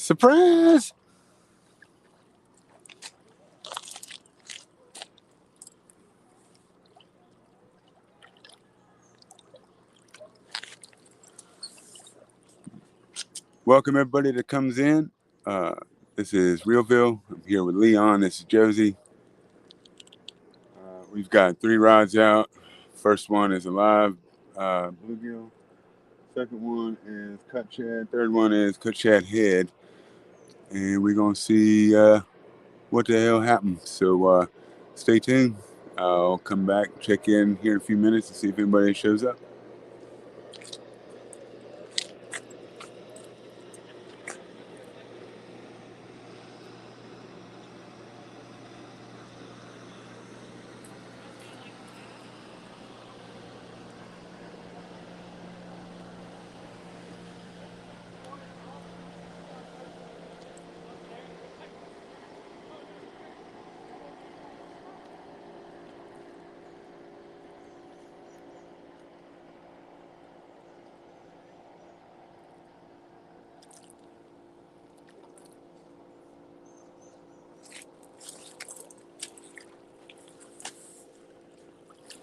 Surprise! Welcome everybody that comes in. This is Realville. I'm here with Leon. This is Josie. We've got 3 rods out. First one is a live bluegill. Second one is cut shad. Third one is cut shad head. And we're going to see what the hell happened. So stay tuned. I'll come back, check in here in a few minutes to see if anybody shows up.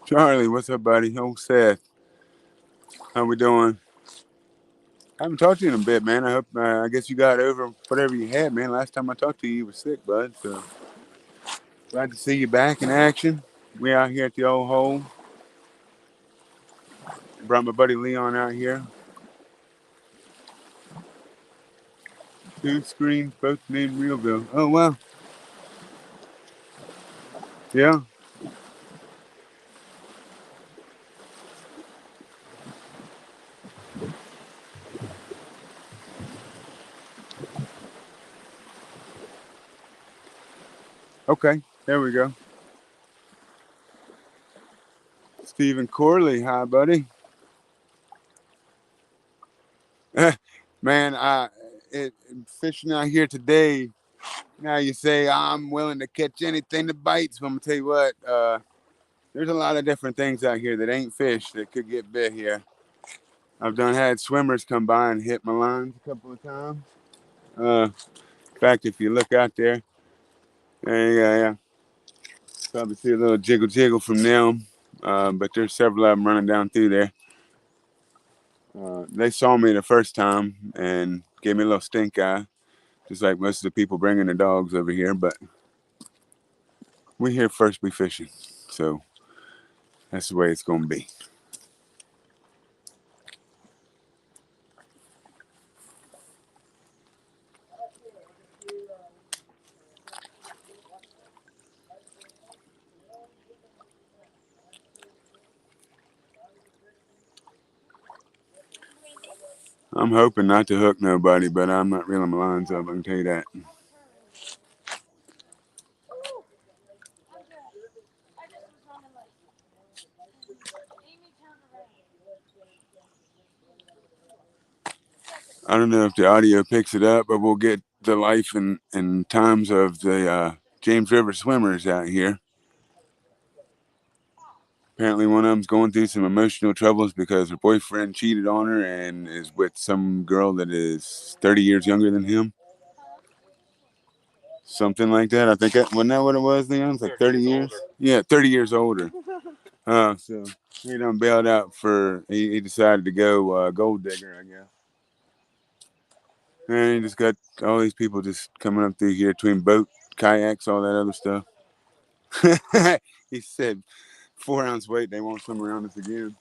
Charlie, what's up, buddy? Oh, Seth, how we doing? I haven't talked to you in a bit, man. I hope. I guess you got over whatever you had, man. Last time I talked to you, you were sick, bud. So glad to see you back in action. We out here at the old hole. Brought my buddy Leon out here. 2 screens, both named Realville. Oh wow. Yeah. Okay. There we go. Stephen Corley, hi, buddy. Man, fishing out here today. Now you say I'm willing to catch anything that bites. But I'm gonna tell you what. There's a lot of different things out here that ain't fish that could get bit here. I've had swimmers come by and hit my lines a couple of times. In fact, if you look out there, yeah, probably see a little jiggle from them. But there's several of them running down through there. They saw me the first time and gave me a little stink eye, just like most of the people bringing their dogs over here. But we here first be fishing, so that's the way it's gonna be. I'm hoping not to hook nobody, but I'm not reeling my lines up, I can tell you that. I don't know if the audio picks it up, but we'll get the life and times of the James River swimmers out here. Apparently one of them's going through some emotional troubles because her boyfriend cheated on her and is with some girl that is 30 years younger than him. Something like that. I think wasn't that what it was, Leon? It's like 30 years? Yeah, 30 years older. So he done bailed out he decided to go gold digger, I guess. And he just got all these people just coming up through here between boat, kayaks, all that other stuff. He said 4 ounce weight, they won't swim around us again.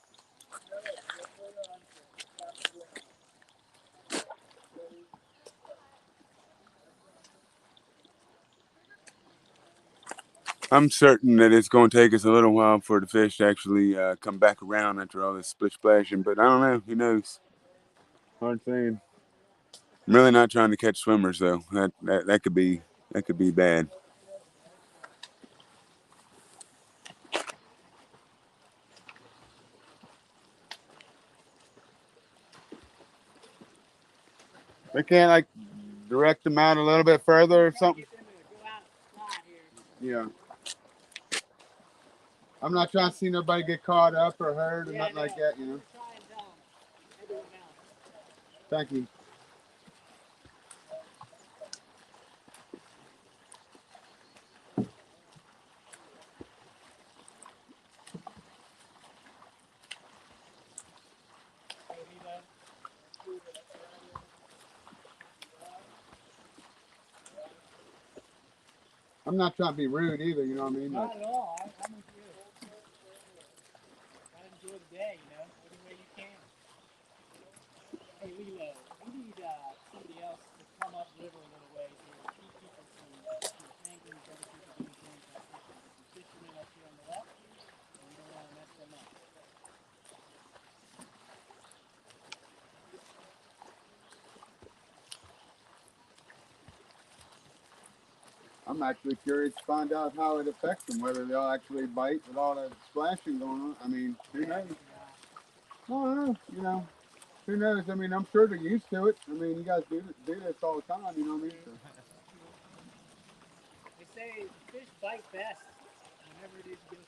I'm certain that it's going to take us a little while for the fish to actually come back around after all this splish splashing, but I don't know. Who knows? Hard saying. I'm really not trying to catch swimmers though. That could be bad. They can't like direct them out a little bit further or something. Yeah. I'm not trying to see nobody get caught up or hurt or nothing like that, you know. Thank you. I'm not trying to be rude either, you know what I mean? Not at all. I'm with you. Gotta enjoy the day, you know, any way you can. Hey, Lilo, we need somebody else to come upriver a little ways here and keep people from, angling other people doing things like fishing. There's some fishermen up here on the left, and we don't want to mess them up. I'm actually curious to find out how it affects them, whether they'll actually bite with all that splashing going on. I mean, who knows? I don't know, you know. Who knows? I mean, I'm sure they're used to it. I mean, you guys do this all the time, you know what I mean? So. True. They say fish bite best whenever it is you go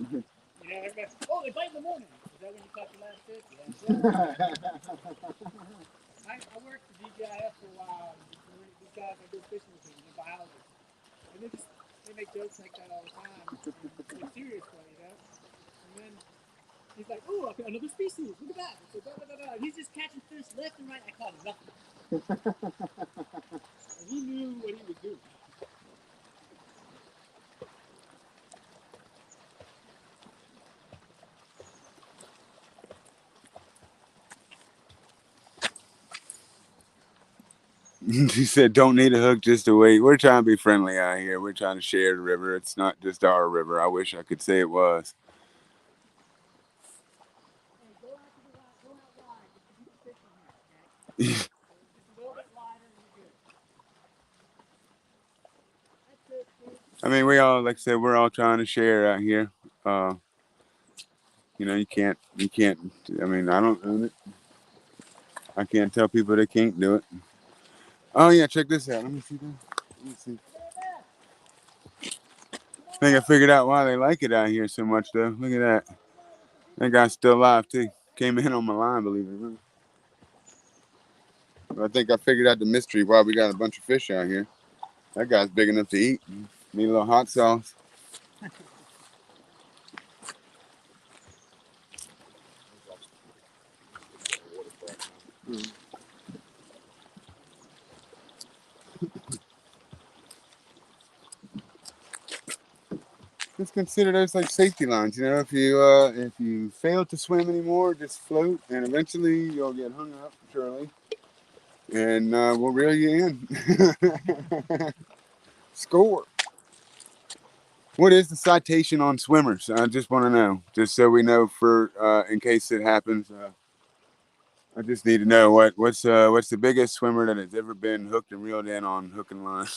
fishing. You know, everybody, oh, they bite in the morning. Is that when you caught your last fish? Yeah, I worked for DJIF for a while, and these guys I go fishing with them, they're biologists. And they make jokes like that all the time, in a serious way, you know? And then he's like, oh, another species, look at that. So, da, da, da, da. He's just catching fish left and right. I caught nothing. And he knew what he was doing. She said, "Don't need a hook, just to wait." We're trying to be friendly out here. We're trying to share the river. It's not just our river. I wish I could say it was. Hey, go out to the wide, go out wide just to keep the fish in here, okay? So just a little bit wider and you're good. That's it, dude. I mean, we all, like I said, we're all trying to share out here. Uh, you can't. I mean, I don't own it. I can't tell people they can't do it. Oh yeah, check this out. Let me see that. Let me see. I think I figured out why they like it out here so much, though. Look at that. That guy's still alive too. Came in on my line, believe it or not. I think I figured out the mystery why we got a bunch of fish out here. That guy's big enough to eat. Need a little hot sauce. Just consider those like safety lines. You know, if you fail to swim anymore, just float, and eventually you'll get hung up, surely, and we'll reel you in. Score. What is the citation on swimmers? I just want to know, just so we know for in case it happens. I just need to know what's the biggest swimmer that has ever been hooked and reeled in on hook and line.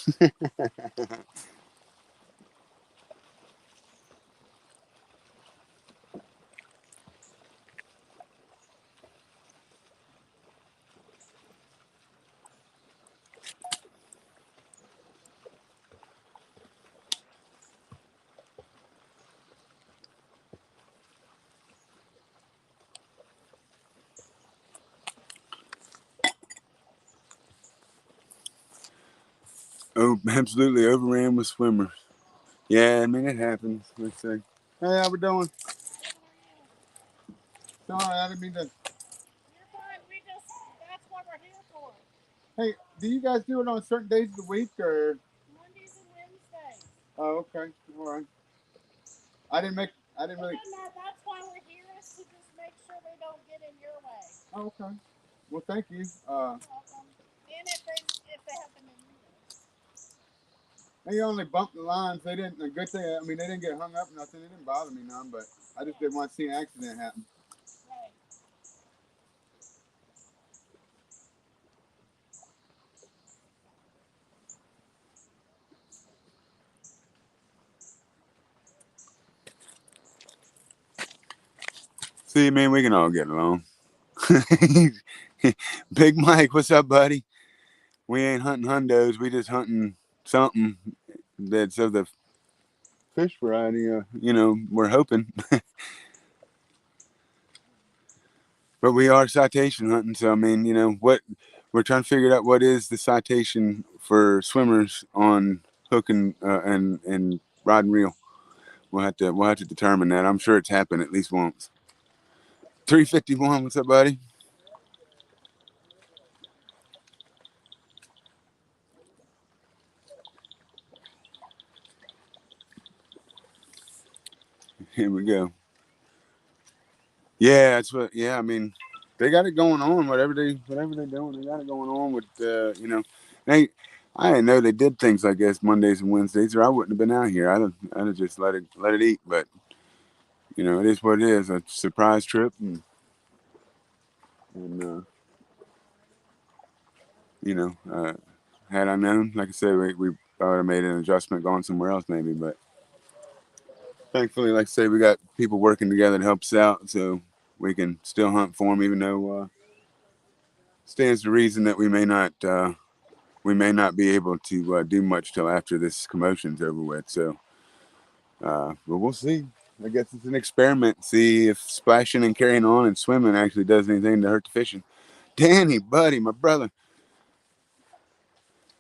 Oh, absolutely overran with swimmers. Yeah, I mean it happens. Let's say, hey, how we doing? Sorry, I didn't mean to. You're fine. That's what we're here for. Hey, do you guys do it on certain days of the week or? Mondays and Wednesdays. Oh, okay, all right. I didn't make. I didn't really. That's why we're here is to just make sure they don't get in your way. Oh, okay. Well, thank you. You're welcome. And if they happen to need us. They only bumped the lines. They didn't. A good thing. I mean, they didn't get hung up. Nothing. It didn't bother me none. But I just didn't want to see an accident happen. Right. See, man, we can all get along. Big Mike, what's up, buddy? We ain't hunting hundos. We just hunting something that's of the fish variety. We're hoping, but we are citation hunting. So I mean, what we're trying to figure out what is the citation for swimmers on hook and rod and reel. We'll have to determine that. I'm sure it's happened at least once. 351. What's up, buddy? Here we go. Yeah, that's what. Yeah, I mean, they got it going on. Whatever they're doing, they got it going on with they. I didn't know they did things like this Mondays and Wednesdays, or I wouldn't have been out here. I'd have just let it eat. But it is what it is. A surprise trip, and you know, uh, had I known, like I said, we would have made an adjustment, gone somewhere else maybe. But thankfully, like I say, we got people working together to help us out, so we can still hunt for them, even though stands to reason that we may not be able to do much till after this commotion's over with. So, but we'll see. I guess it's an experiment. See if splashing and carrying on and swimming actually does anything to hurt the fishing. Danny, buddy, my brother.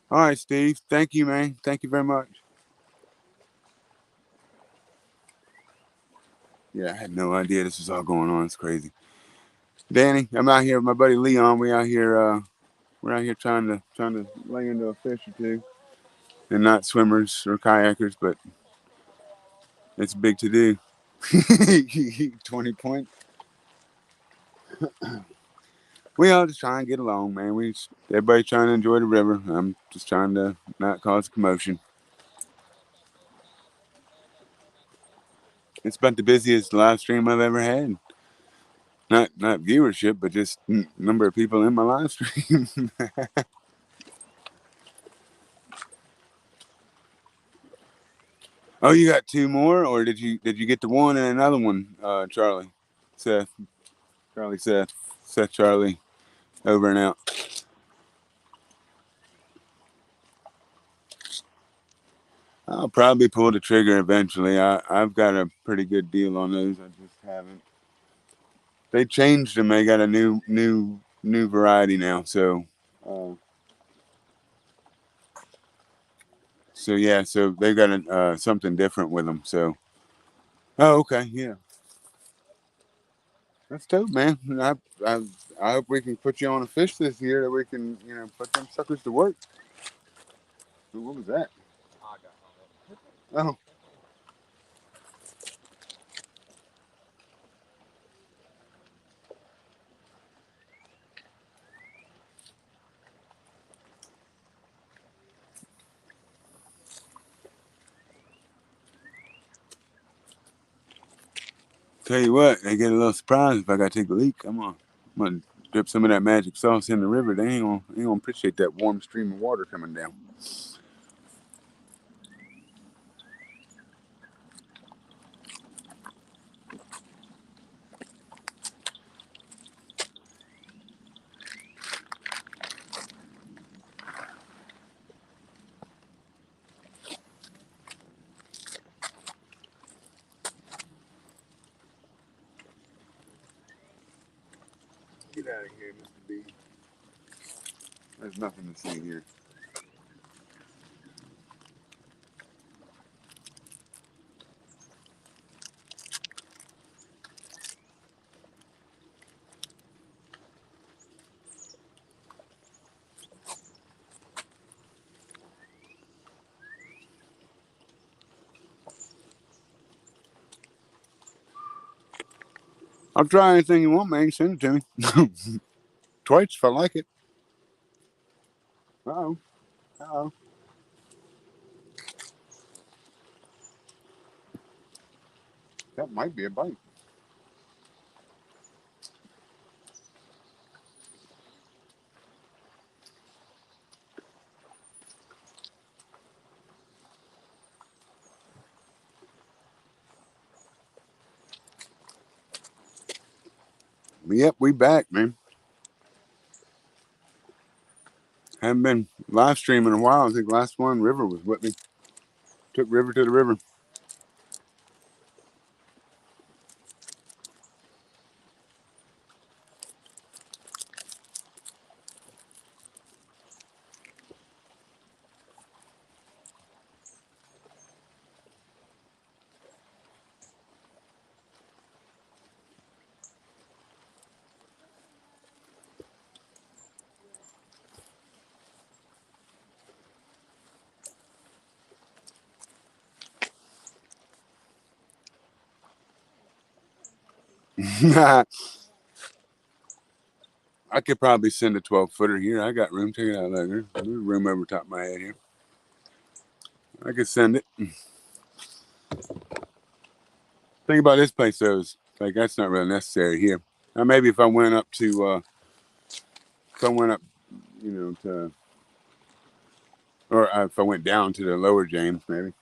All right, Steve. Thank you, man. Thank you very much. Yeah, I had no idea this was all going on. It's crazy. Danny, I'm out here with my buddy Leon. We're out here trying to lay into a fish or two, and not swimmers or kayakers, but it's big to do. 20 points. We all just try and get along, man. Everybody trying to enjoy the river. I'm just trying to not cause commotion. It's about the busiest live stream I've ever had. Not viewership, but just number of people in my live stream. Oh, you got two more, or did you get the one and another one, Charlie, Seth, Charlie, Seth, Charlie, over and out. I'll probably pull the trigger eventually. I've got a pretty good deal on those. I just haven't. They changed them. They got a new variety now. Uh, so yeah. So they got something different with them. So okay, yeah, that's dope, man. I I hope we can put you on a fish this year that we can put them suckers to work. Ooh, what was that? Oh, tell you what, they get a little surprised if I got to take a leak. I'm gonna drip some of that magic sauce in the river. They ain't gonna appreciate that warm stream of water coming down. Get out of here, Mr. B. There's nothing to see here. I'll try anything you want, man. Send it to me. Twice if I like it. Uh oh. Uh oh. That might be a bite. Yep, we back, man. Haven't been live streaming in a while. I think last one River was with me. Took River to the river. I could probably send a 12-footer here. I got room. Take it out, look. There's room over top of my head here. I could send it. Thing about this place though is like that's not really necessary here. Now maybe if I went up to if I went up, you know, to or if I went down to the lower James, maybe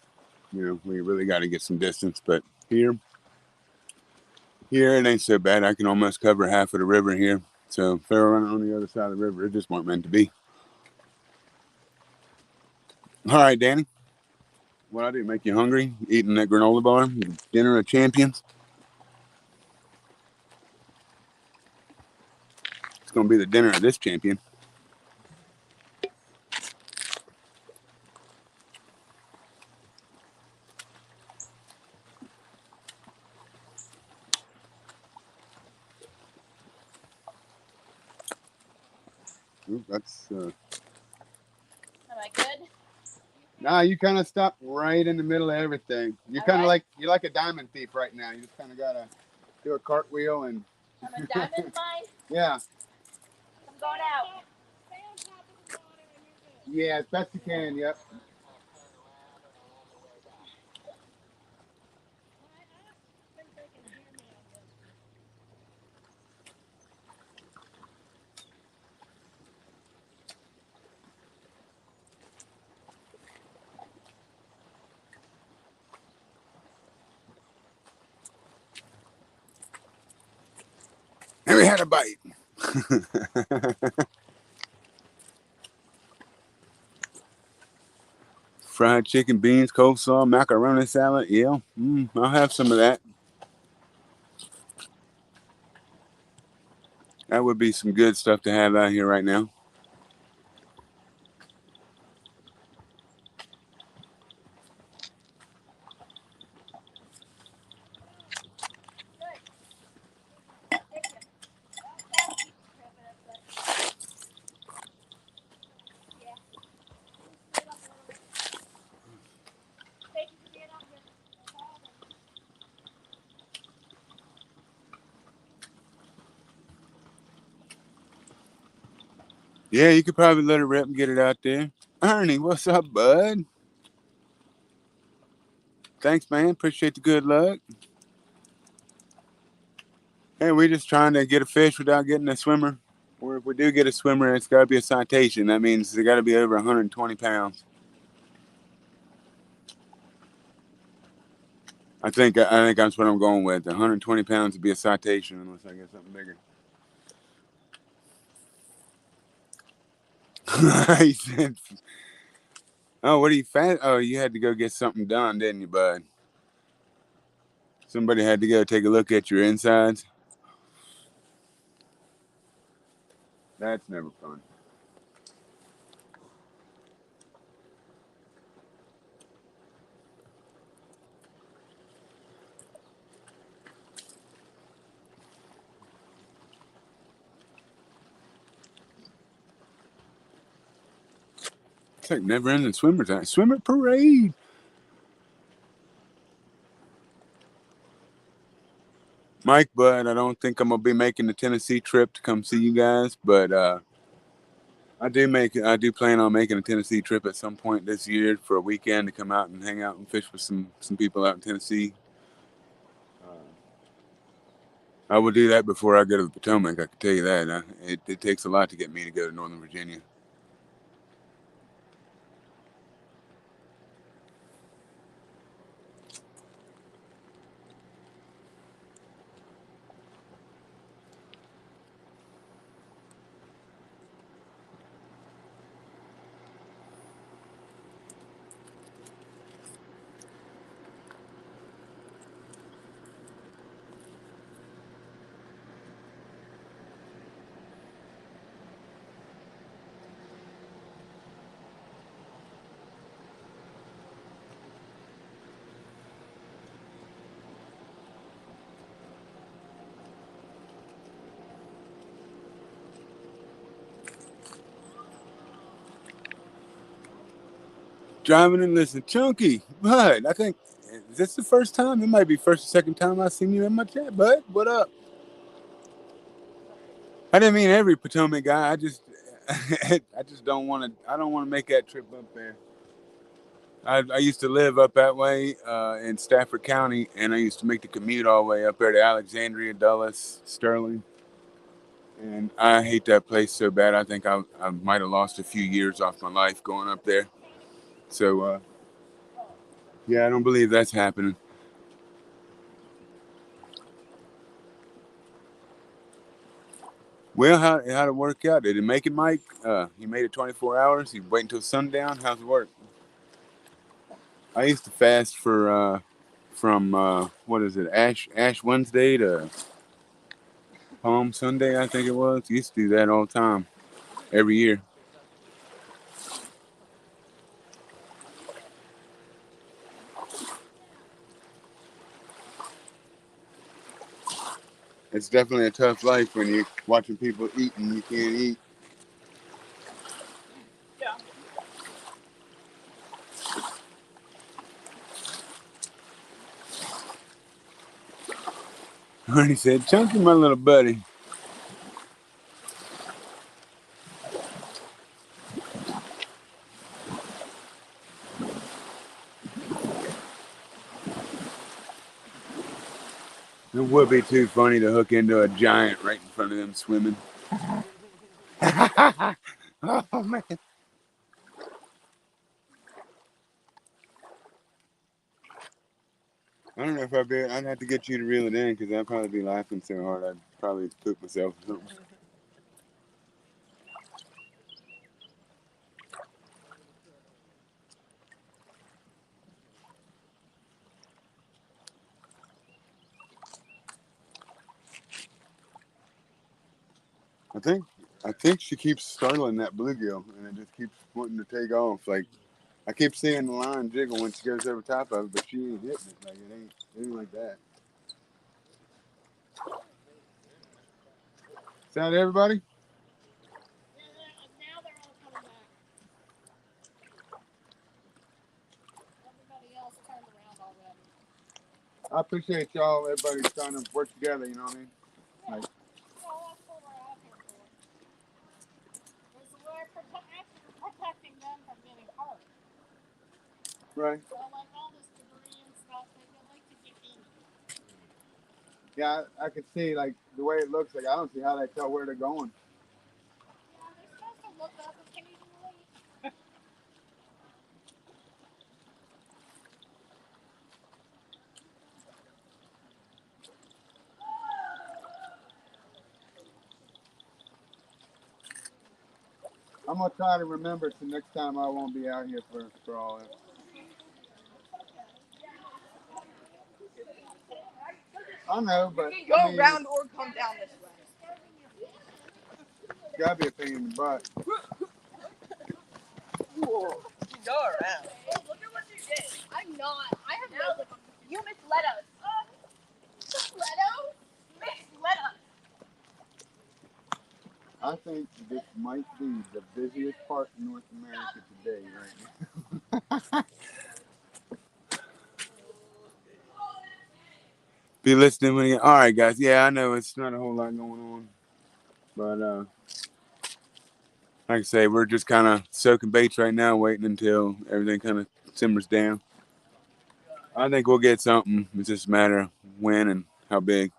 you know we really got to get some distance. But here it ain't so bad. I can almost cover half of the river here. So if they were running on the other side of the river, it just weren't meant to be. All right, Danny. What I do? Make you hungry? Eating that granola bar? Dinner of champions? It's gonna be the dinner of this champion. Ooh, that's. Am I good? Nah, you kind of stopped right in the middle of everything. You're kind of like you're like a diamond thief right now. You just kind of gotta do a cartwheel and. I'm a diamond mine. Yeah. I'm going out. Yeah, as best you can. Yep. And we had a bite. Fried chicken, beans, coleslaw, macaroni salad. Yeah, I'll have some of that. That would be some good stuff to have out here right now. Yeah, you could probably let it rip and get it out there. Ernie, what's up, bud? Thanks, man. Appreciate the good luck. Hey, we're just trying to get a fish without getting a swimmer. Or if we do get a swimmer, it's got to be a citation. That means they got to be over 120 pounds. I think that's what I'm going with. 120 pounds to be a citation, unless I get something bigger. He said, "Oh, what are you fat? Oh, you had to go get something done, didn't you, bud? Somebody had to go take a look at your insides. That's never fun." It's like never ending swimmer time. Swimmer parade. Mike, but I don't think I'm gonna be making the Tennessee trip to come see you guys. But I do plan on making a Tennessee trip at some point this year for a weekend to come out and hang out and fish with some people out in Tennessee. I will do that before I go to the Potomac. I can tell you that. It takes a lot to get me to go to Northern Virginia. Driving and listening, Chunky, bud. I think is this the first time? It might be first or second time I've seen you in my chat, bud. What up? I didn't mean every Potomac guy. I just don't want to. I don't want to make that trip up there. I used to live up that way in Stafford County, and I used to make the commute all the way up there to Alexandria, Dulles, Sterling, and I hate that place so bad. I think I might have lost a few years off my life going up there. So yeah, I don't believe that's happening. Well, how'd it work out? Did it make it, Mike? You made it 24 hours. You wait until sundown. How's it work? I used to fast for from what is it, Ash Wednesday to Palm Sunday, I think it was. Used to do that all the time, every year. It's definitely a tough life when you're watching people eat and you can't eat. Yeah. Ernie said, "Chunky, my little buddy." It would be too funny to hook into a giant right in front of them swimming. Oh man! I don't know if I'd be. I'd have to get you to reel it in because I'd probably be laughing so hard I'd probably poop myself or something. I think I think she keeps startling that bluegill, and it just keeps wanting to take off. Like I keep seeing the line jiggle when she goes over top of it, but she ain't hitting it. Like it ain't like that. Is that everybody? Now they're all coming back. Everybody else turned around already. I appreciate y'all, everybody trying to work together. You know what I mean? Like, Well, that's what we're out here for. We're actually protecting them from getting hurt. right? So, like all this debris and stuff, they would like to get in it. Yeah, I could see like the way it looks. Like I don't see how they tell where they're going. Yeah, they're supposed to look up occasionally. I'm gonna try to remember so next time I won't be out here for all that. I know, but You can go I mean, around or come down this way. it's gotta be a pain in the butt. Whoa. You go around. Oh, look at what you did. I'm not. I have no. You misled us. Misled us? Misled us. I think this might be the busiest part in North America today, right now. Be listening when you. All right, guys. Yeah, I know it's not a whole lot going on, but like I say, we're just kind of soaking baits right now, waiting until everything kind of simmers down. I think we'll get something. It's just a matter of when and how big.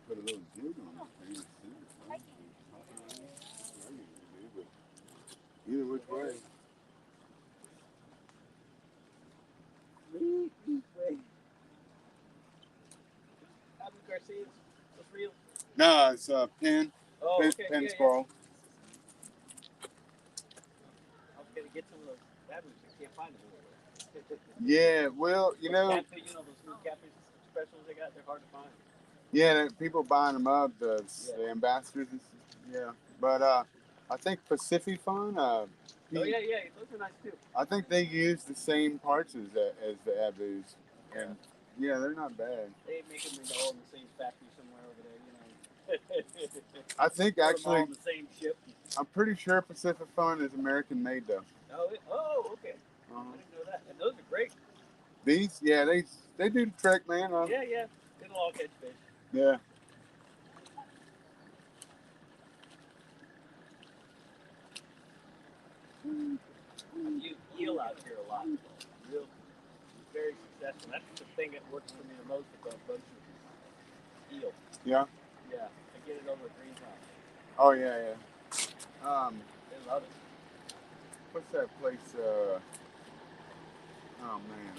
Put a little jig on it. Either which way. Alan Garcia's was real. No, it's pin. Oh, Pin, okay. pin Yeah, squirrel. I was gonna get some of those batteries. I can't find them anywhere. Yeah, well, you know, Catfish, those new catfish specials they got, they're hard to find. yeah, people buying them up, Yeah. the ambassadors. Yeah, but I think Pacific Fun. Oh yeah, those are nice too. I think they use the same parts as the Abus, Yeah. and yeah, they're not bad. They make them all in the same factory somewhere over there, you know. I think Put them all actually, on the same ship. I'm pretty sure Pacific Fun is American made though. Oh, okay. I didn't know that. And those are great. These, yeah, they do the trick, man. Yeah. It'll all catch fish. Yeah. You eel out here a lot. Real, very successful. That's the thing that works for me the most about boats is eel. Yeah. Yeah, I get it over at Greenhouse. Oh yeah, yeah. They love it. What's that place? Oh man.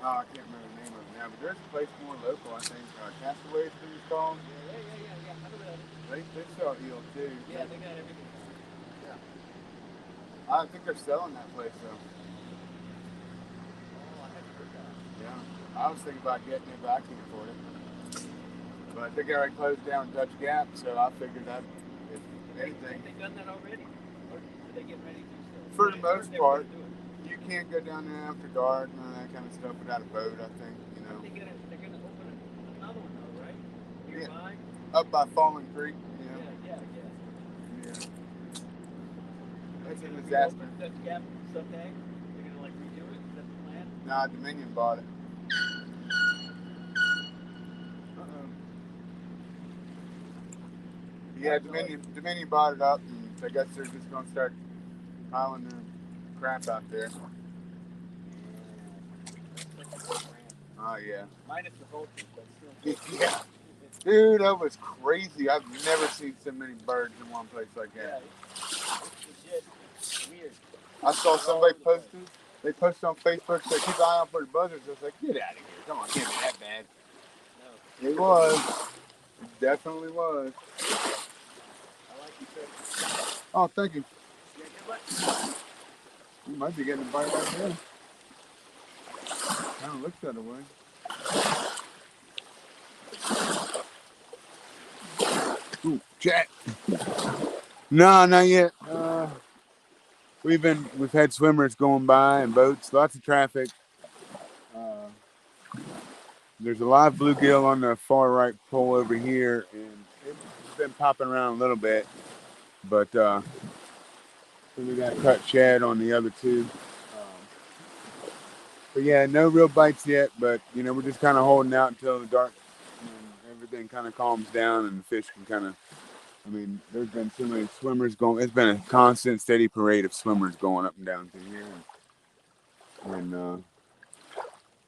I can't remember the name of it now, but there's a place more local, I think. Castaway, I think it's called. Yeah. I know that. They sell eel too. Yeah, they got everything. Yeah. I think they're selling that place though. Oh, I haven't heard that. Yeah. I was thinking about getting it, but I can't afford it. But they already closed down Dutch Gap, so I figured that if anything. Have they done that already? Or are they getting ready to still? For the most part, you can't go down there after dark and all that kind of stuff without a boat, I think, you know. They're gonna open another one though, right? Nearby? Yeah. Up by Falling Creek, you know. Yeah. That's a disaster. Dutch Gap someday? They're gonna like redo it? Is that the plan? Nah, Dominion bought it. Yeah, Dominion bought it up, and I guess they're just gonna start piling their crap out there. Oh yeah. Minus the vultures, but still. Yeah. Dude, that was crazy. I've never seen so many birds in one place like that. Yeah, it's legit. It's weird. I saw somebody posted. They posted on Facebook, said keep an eye out for the buzzards. I was like, get out of here. Come on, can't be that bad. No. It was. It definitely was. I like you, sir. Oh, thank you. Yeah, good luck. You might be getting a bite right there. Kind of looks that way. Ooh, chat. No, not yet. We've had swimmers going by and boats, lots of traffic. There's a live bluegill on the far right pole over here, and it's been popping around a little bit. But we got cut shad on the other two. But yeah, no real bites yet. But you know, we're just kind of holding out until the dark and everything kind of calms down and the fish can kind of. I mean, there's been so many swimmers going. It's been a constant, steady parade of swimmers going up and down through here, and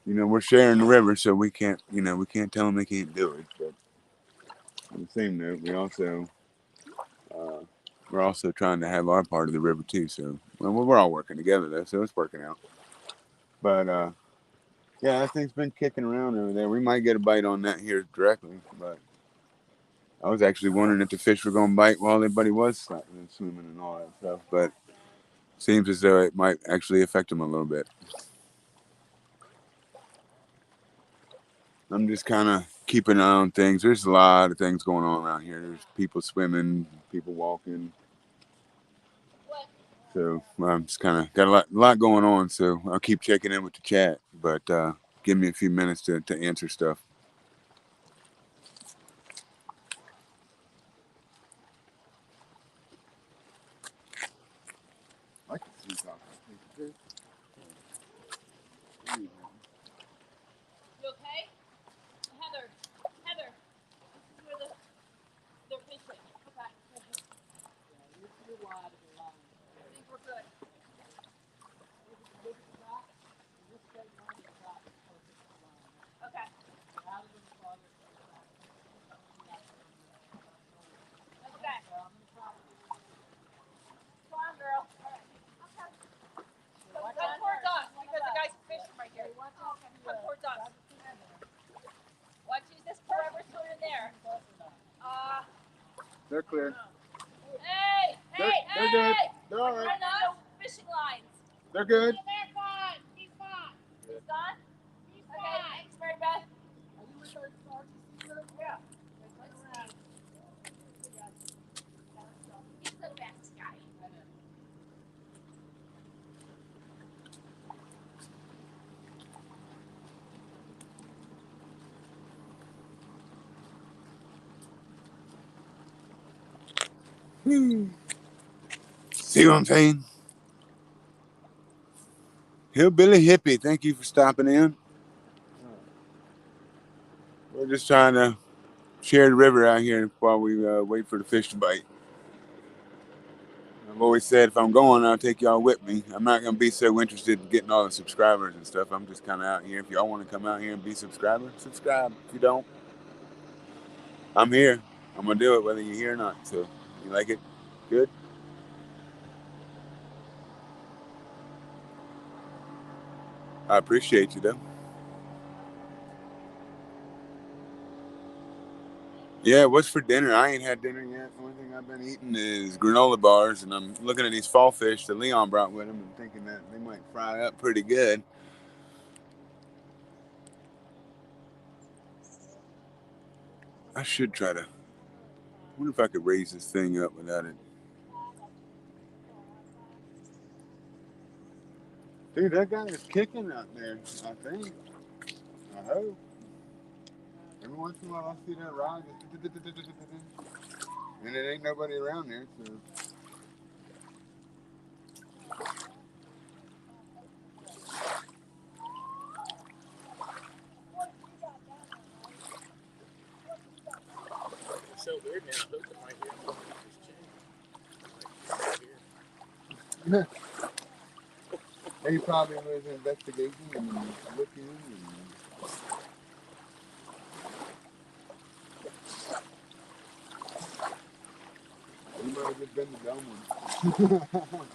you know, we're sharing the river, so we can't tell them they can't do it. But on the same note, we're also trying to have our part of the river too. So we're all working together though, so it's working out. But yeah, that thing's been kicking around over there. We might get a bite on that here directly, but I was actually wondering if the fish were going to bite while everybody was swimming and all that stuff. But seems as though it might actually affect them a little bit. I'm just kind of keeping an eye on things. There's a lot of things going on around here. There's people swimming, people walking. So I'm just kind of got a lot going on. So I'll keep checking in with the chat, but give me a few minutes to answer stuff. I can see something. You okay? Heather, this is where they're fishing. Okay. You're wide of the line. I think we're good. Look at the dock. Just stay on the dock. Okay. Out of the water. Okay. Come on, girl. All right. Okay. Come towards us because the guy's fishing right here. Come towards us. Watch, use this forever swim in there. They're clear. Hey! They're good. They're all right. Run on the fishing lines. They're good. They're gone. He's gone. He's gone? He's Okay, gone. thanks, Mary Beth. Are you with our RTC group? Yeah. Let's see. See what I'm saying? Hillbilly hippie, thank you for stopping in. We're just trying to share the river out here while we wait for the fish to bite. I've always said if I'm going, I'll take y'all with me. I'm not going to be so interested in getting all the subscribers and stuff. I'm just kind of out here. If y'all want to come out here and be subscribers, subscribe. If you don't, I'm here. I'm going to do it whether you're here or not. So, you like it? Good? I appreciate you, though. Yeah, what's for dinner? I ain't had dinner yet. The only thing I've been eating is granola bars, and I'm looking at these fall fish that Leon brought with him and thinking that they might fry up pretty good. I should try to. I wonder if I could raise this thing up without it. Dude, that guy is kicking out there, I think. I hope. Every once in a while I see that rod just and it ain't nobody around there, so. It's so weird now. I hooked him right here. He probably was investigating and looking and he might have just been the dumb one.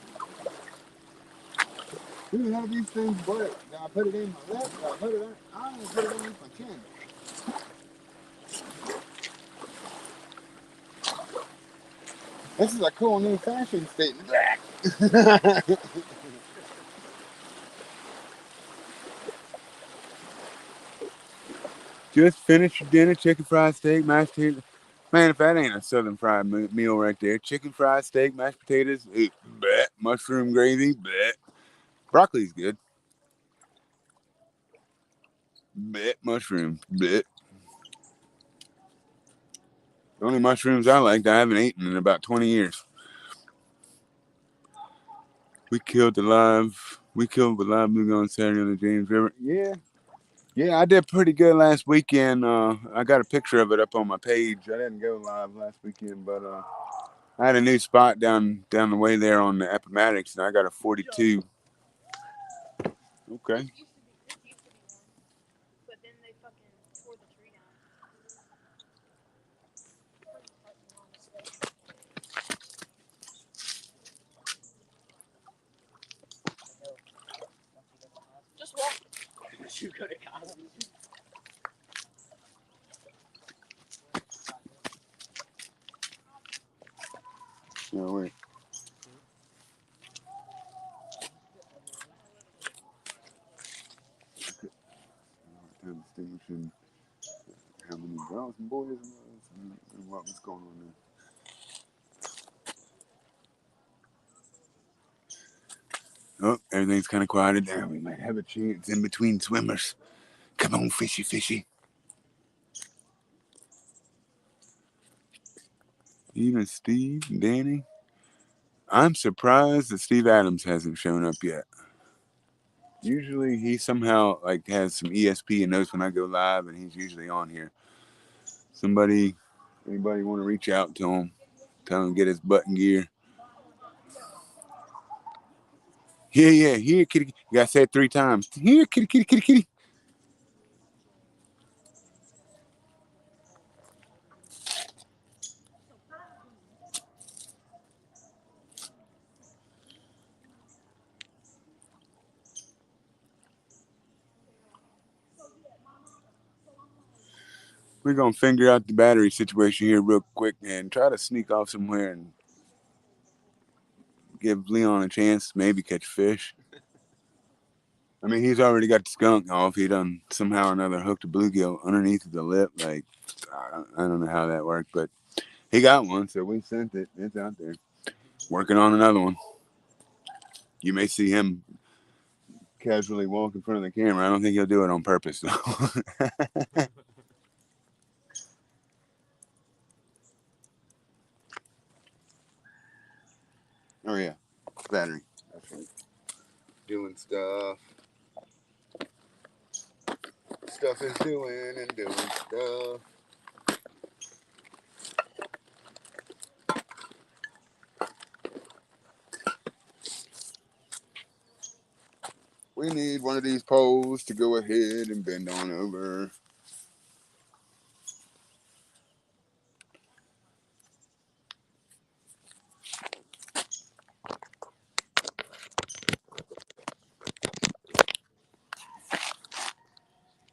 Dude, how do these things work? Do I put it in my left? Do I put it in? I don't put it underneath my chin. This is a cool new fashion statement. Just finished your dinner, chicken fried steak, mashed potatoes. Man, if that ain't a southern fried meal right there. Chicken fried steak, mashed potatoes, bleh, mushroom gravy, bleh. Broccoli's good. Bleh, mushrooms, bleh. The only mushrooms I liked I haven't eaten in about 20 years. We killed the live blue on Saturday on the James River. Yeah. Yeah, I did pretty good last weekend. I got a picture of it up on my page. I didn't go live last weekend, but I had a new spot down the way there on the Appomattox, and I got a 42. Okay. But then they fucking tore the tree down. Just walk. You could have got him. No, wait. I'm distinguishing how many girls and boys it was and what was going on there. Oh, everything's kind of quieted down. We might have a chance in between swimmers. Come on, fishy, fishy. Even Steve, Danny. I'm surprised that Steve Adams hasn't shown up yet. Usually he somehow like has some ESP and knows when I go live, and he's usually on here. Anybody want to reach out to him? Tell him to get his button gear. Yeah, here, kitty. You gotta say it 3 times. Here, kitty, kitty, kitty, kitty. We're gonna figure out the battery situation here real quick and try to sneak off somewhere and give Leon a chance to maybe catch fish. I mean, he's already got the skunk off. He done somehow or another hooked a bluegill underneath the lip. Like, I don't know how that worked, but he got one, so we sent it. It's out there. Working on another one. You may see him casually walk in front of the camera. I don't think he'll do it on purpose, though. Oh yeah, battery. That's right. Doing stuff. Stuff is doing and doing stuff. We need one of these poles to go ahead and bend on over.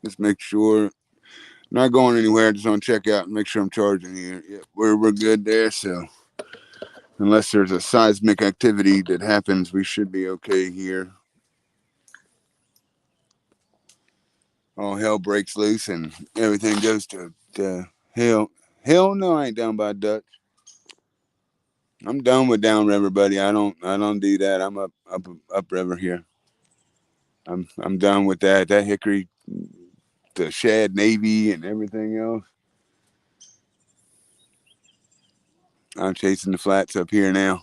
Just make sure, not going anywhere. Just want to check out and make sure I'm charging here. Yep, we're good there. So unless there's a seismic activity that happens, we should be okay here. All hell breaks loose and everything goes to hell. Hell no, I ain't down by Dutch. I'm done with downriver, buddy. I don't do that. I'm upriver here. I'm done with that. That hickory, the shad navy, and everything else. I'm chasing the flats up here now.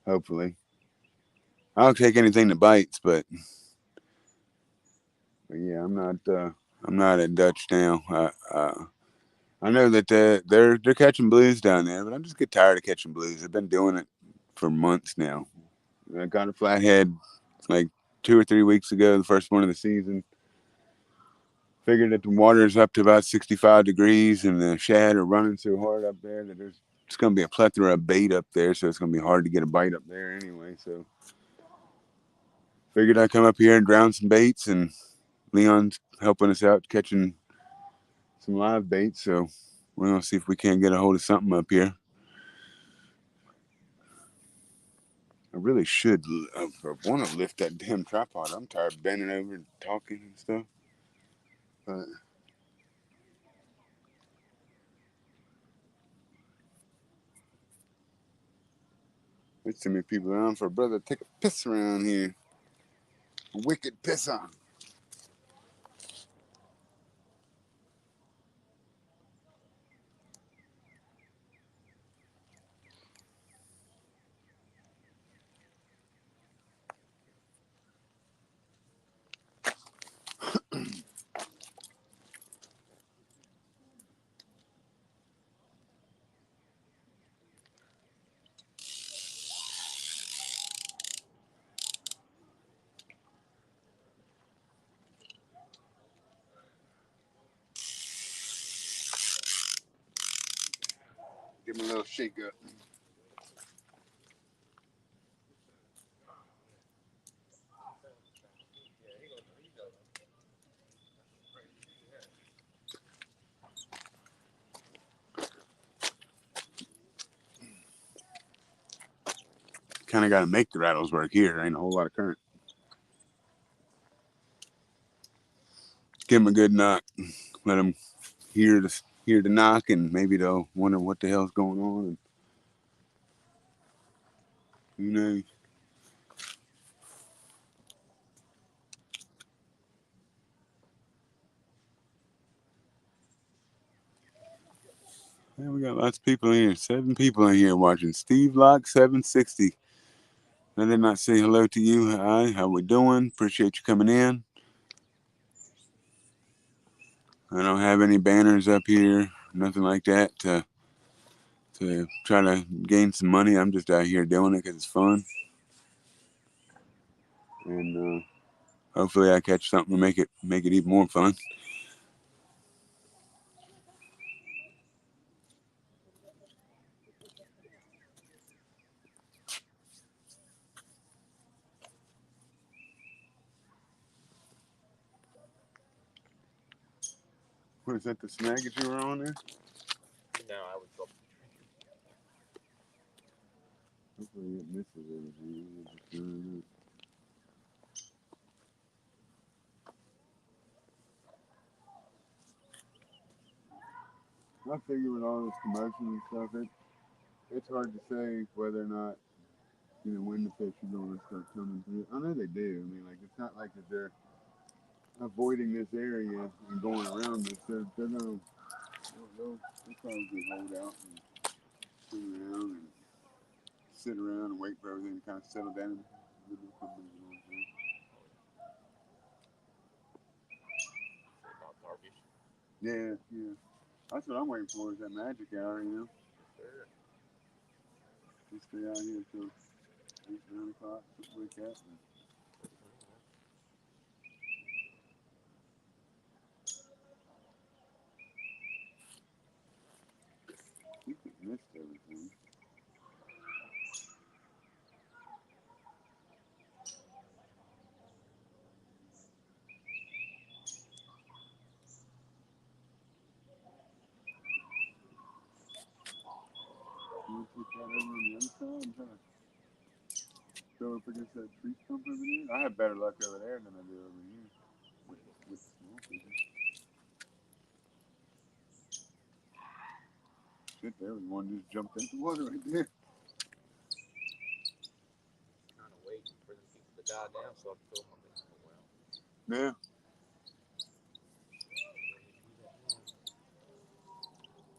Hopefully, I'll take anything that bites. But yeah, I'm not at Dutch now. I know that they're catching blues down there, but I just get tired of catching blues. I've been doing it for months now. I got a flathead like 2 or 3 weeks ago, the first one of the season. Figured that the water is up to about 65 degrees and the shad are running so hard up there that there's it's going to be a plethora of bait up there, so it's going to be hard to get a bite up there anyway. So figured I'd come up here and drown some baits, and Leon's helping us out catching some live baits. So we're going to see if we can't get a hold of something up here. I really should. I want to lift that damn tripod. I'm tired of bending over and talking and stuff. But there's too many people around for a brother to take a piss around here. A wicked pisser. Give me a little shake up. Kind of got to make the rattles work here. There ain't a whole lot of current. Give them a good knock. Let them hear the knock, and maybe they'll wonder what the hell's going on. And who knows? Yeah, we got lots of people in here. 7 people in here watching. Steve Lock 760. I did not say hello to you. Hi, how we doing? Appreciate you coming in. I don't have any banners up here, nothing like that to try to gain some money. I'm just out here doing it because it's fun, and hopefully I catch something to make it even more fun. What is that? The snag that you were on there? No, I was up. Hopefully it misses everything. I figure with all this commotion and stuff, it's hard to say whether or not when the fish are going to start coming through. I know they do. I mean, like it's not like that they're avoiding this area and going around this. They're gonna they'll probably hold out and swing around and sit around and wait for everything to kind of settle down. About darkish. Yeah, yeah. That's what I'm waiting for is that magic hour, you know. Sure. Just stay out here till 8, 9 o'clock, wake up. I think we missed everything. You want to put that over on the other side and try to go up against that tree stump over there? I have better luck over there than I do over here with small fishing. Shit, there was one just jumped into the water right there. Kind of waiting for them people to die down so I can throw my baseball well. Yeah.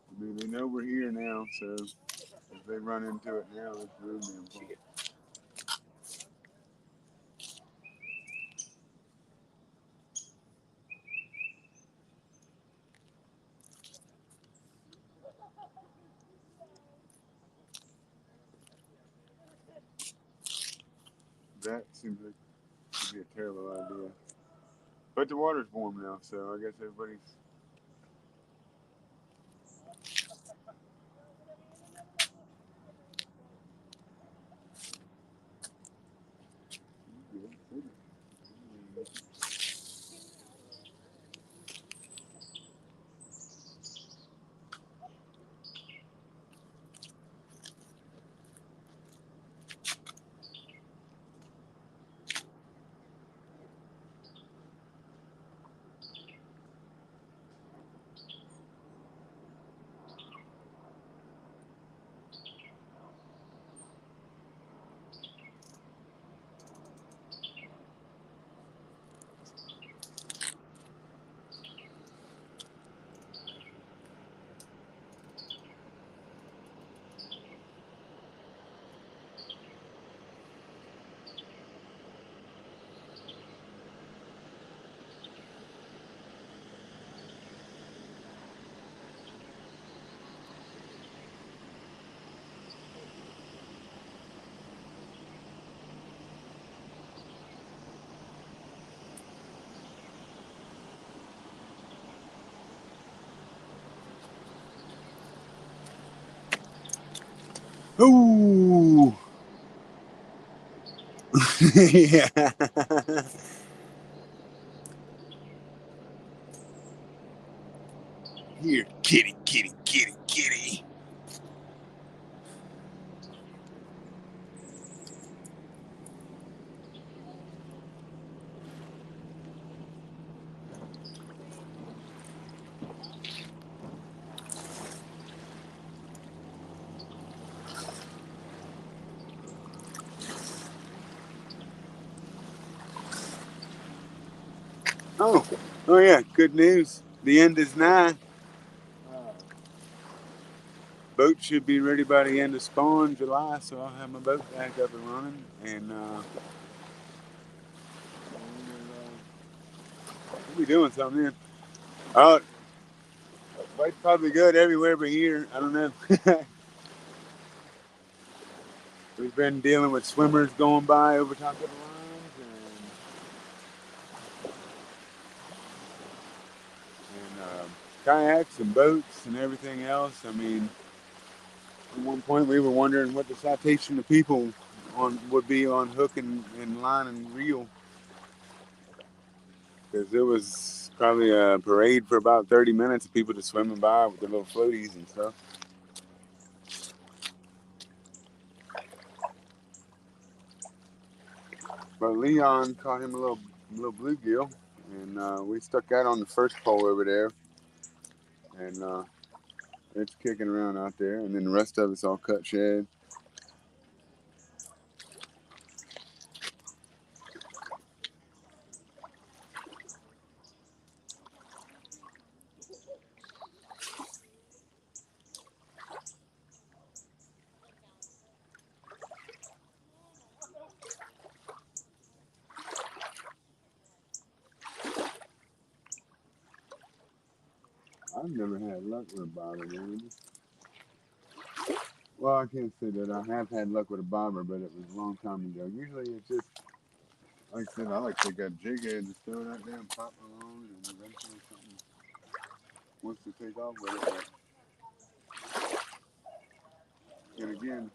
I mean, they know we're here now, so if they run into it now, it's really damn fault. That seems like it'd be a terrible idea. But the water's warm now, so I guess everybody's. Ooh! Yeah. Here, kitty, kitty, kitty, kitty. Oh, oh yeah, good news. The end is nigh. Boat should be ready by the end of spawn, July, so I'll have my boat back up and running. And we'll be doing something then. Oh, it's probably good everywhere but here. I don't know. We've been dealing with swimmers going by over top of the lines and kayaks and boats and everything else. I mean, at one point we were wondering what the citation of people on would be on hook and line and reel because it was probably a parade for about 30 minutes of people just swimming by with their little floaties and stuff. But Leon caught him a little bluegill, and we stuck that on the first pole over there, and it's kicking around out there. And then the rest of it's all cut shad. I've never had luck with a bobber, man. Well, I can't say that I have had luck with a bobber, but it was a long time ago. Usually it's just, like I said, I like to take that jig head and throw that down, pop along, and eventually something wants to take off with it. But, and again,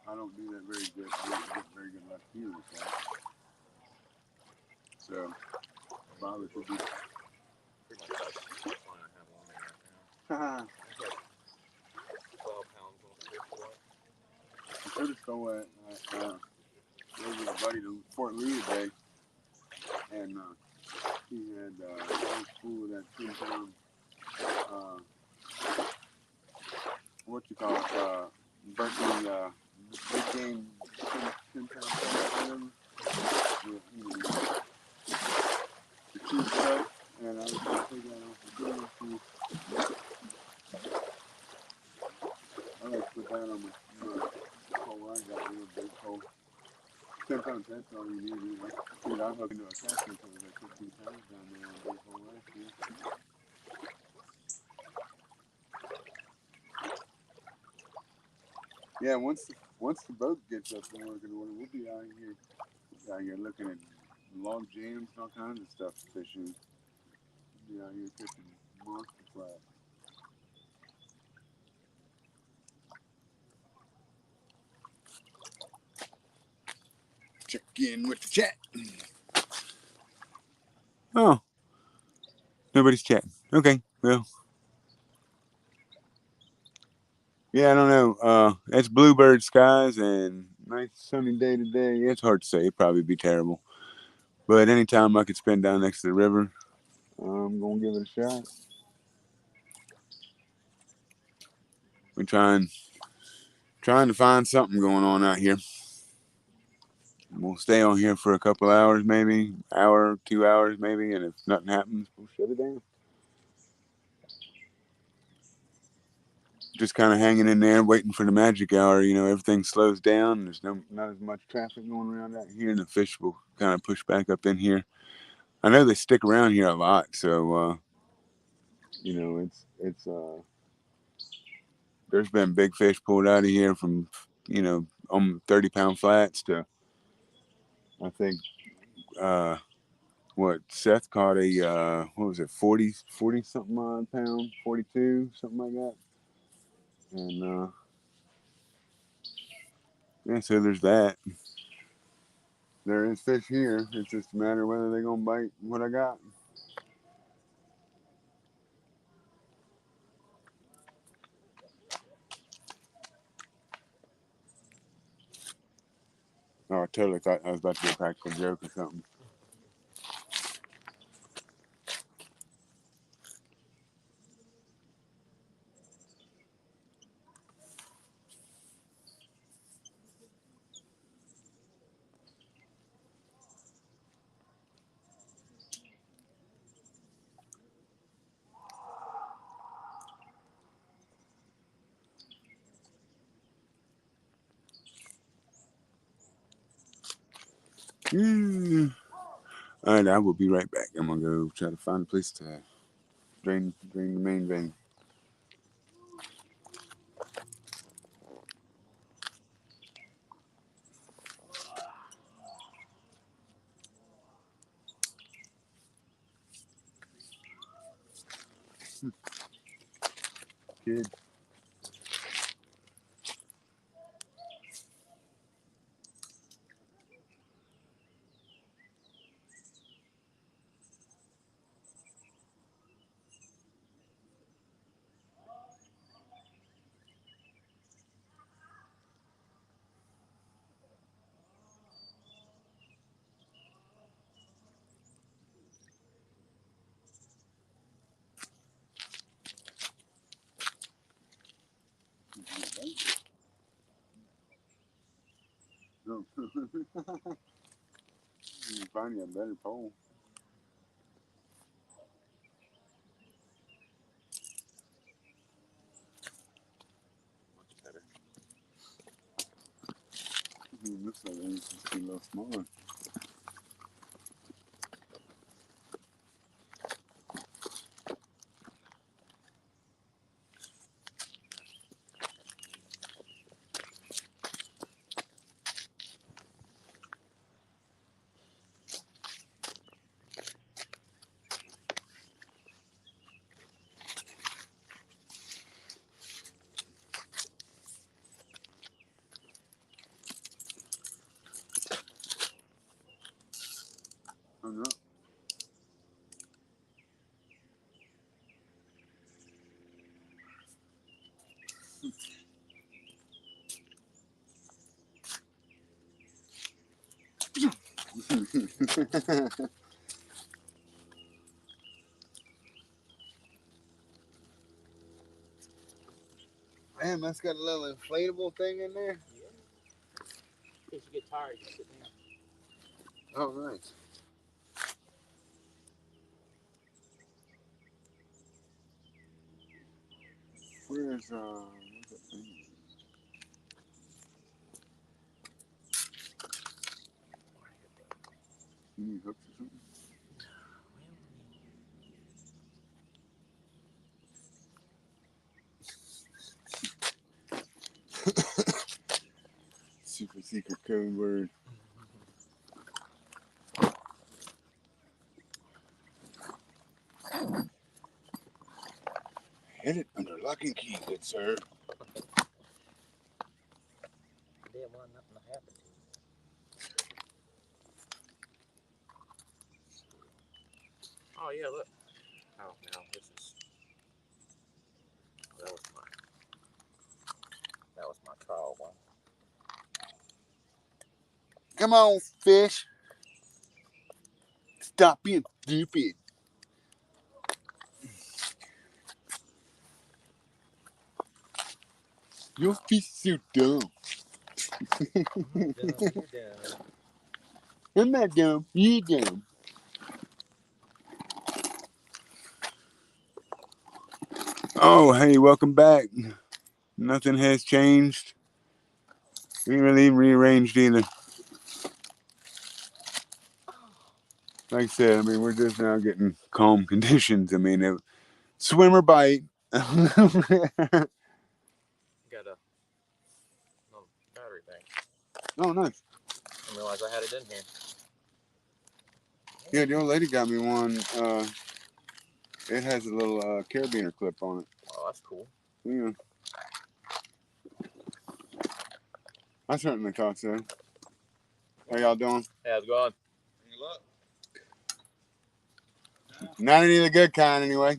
I don't do that very good. I don't get very good luck here with that. So, bobber should be. Pretty much that's the fun I have on there right Haha. now. It's like 12 pounds on the fish what? I could have stole that. There was a buddy to Fort Lee today, and he had a whole spool of that 10 pound, what you call it, Berkeley, big game 10 pound whatever. The cheap stuff, and I was going to take that off the grill. I like to put that on my pole. I got a little big pole. 10 pounds, that's all you need. Dude, I hooked into a catfish that was like 15 pounds down there on a big pole last year. Yeah, once the boat gets up and working order, we'll be out here looking at log jams and all kinds of stuff fishing. We'll be out here catching monster flat. Check in with the chat. Oh, nobody's chatting. Okay, well, yeah, I don't know. It's bluebird skies and nice sunny day today. It's hard to say. It'd probably be terrible, but anytime I could spend down next to the river, I'm gonna give it a shot. We're trying to find something going on out here. We'll stay on here for a couple hours, maybe hour, 2 hours, maybe, and if nothing happens, we'll shut it down. Just kind of hanging in there, waiting for the magic hour. You know, everything slows down. There's not as much traffic going around out here, and the fish will kind of push back up in here. I know they stick around here a lot, so you know, it's there's been big fish pulled out of here from 30-pound flats to I think what Seth caught a what was it 40 something odd pound 42 something like that, and yeah, so there's that. There is fish here. It's just a matter of whether they're gonna bite what I got. Oh, I totally thought I was about to do a practical joke or something. Mm. All right, I will be right back. I'm gonna go try to find a place to drain the main vein. Kid. No. You can find you a better pole. Much better. Looks like it's just a little smaller. no. Damn, that's got a little inflatable thing in there. Yeah. In case you get tired, you sit down. Oh, nice. Where's what's that thing? You need hooks or something? Super secret code word. Hit it under lock and key, good sir. Damn, why nothing to happen to you? Oh yeah, look. Oh no, this is. Oh, that was my trial one. Come on, fish. Stop being stupid. Your fish so dumb. I'm dumb, you're dumb. I'm not dumb. You dumb. Oh, hey, welcome back. Nothing has changed. We ain't really rearranged either. Like I said, I mean, we're just now getting calm conditions. I mean, swim or bite. Got a no battery bank. Oh, nice. I didn't realize I had it in here. Yeah, the old lady got me one. It has a little carabiner clip on it. Oh, that's cool. Yeah, I certainly thought so. How y'all doing? Hey, how's it going? Any luck? Not any of the good kind, anyway.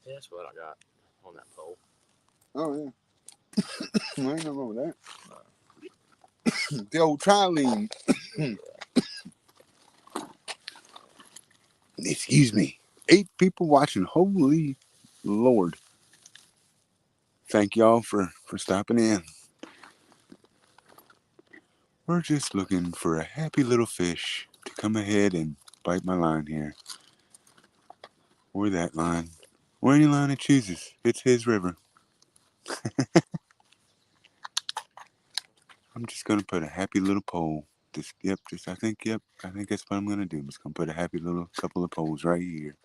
That's what I got on that pole. Oh, yeah. Ain't nothing wrong with that. The old trilene. Excuse me. 8 people watching. Holy Lord. Thank y'all for stopping in. We're just looking for a happy little fish to come ahead and bite my line here. Or that line. Or any line it chooses. It's his river. I'm just gonna put a happy little pole. I think that's what I'm gonna do. I'm just gonna put a happy little couple of poles right here.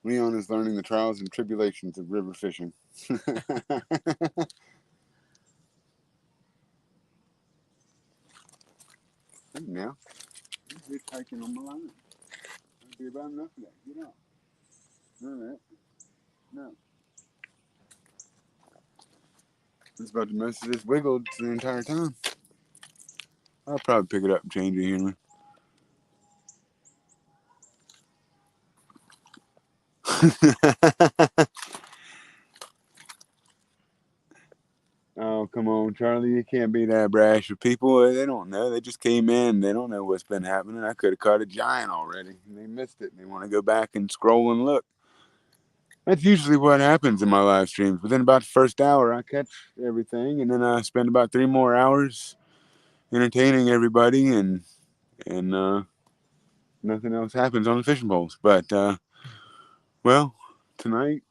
Leon is learning the trials and tribulations of river fishing. Hey now, you're hiking on my line. That'd be about enough of that. Get out. None of that. No. It's about the most of this wiggled the entire time. I'll probably pick it up and change it here. Oh, come on, Charlie. You can't be that brash with people. They don't know. They just came in. They don't know what's been happening. I could have caught a giant already. And they missed it. They want to go back and scroll and look. That's usually what happens in my live streams. Within about the first hour, I catch everything. And then I spend about 3 more hours entertaining everybody. And nothing else happens on the fishing poles. But, well, tonight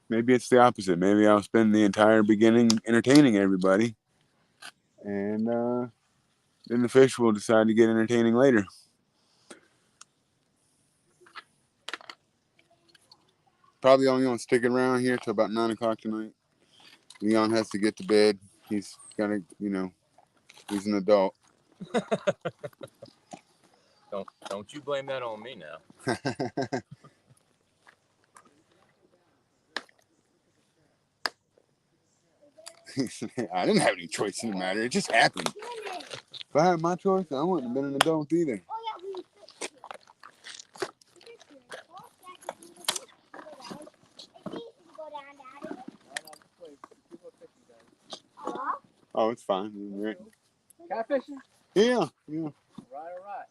Maybe it's the opposite. Maybe I'll spend the entire beginning entertaining everybody, and then the fish will decide to get entertaining later. Probably only gonna stick around here till about 9 o'clock tonight. Leon has to get to bed. He's gotta, he's an adult. Don't you blame that on me now. I didn't have any choice in the matter. It just happened. If I had my choice, I wouldn't have been an adult either. Oh, it's fine. Catfishing? Yeah. All right.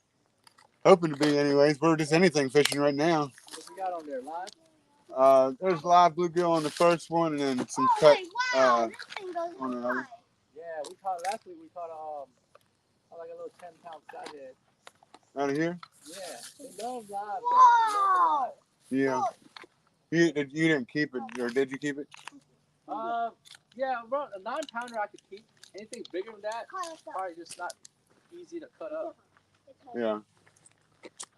Hoping to be, anyways. We're just anything fishing right now. What we got on there, live? There's live bluegill on the first one, and then some cut on another. Yeah, we caught last week. We caught like a little 10-pound flathead. Out of here? Yeah, they love live. Whoa! Yeah. You didn't keep it, or did you keep it? Yeah, bro, a 9-pounder I could keep. Anything bigger than that, probably just not easy to cut up. Yeah. All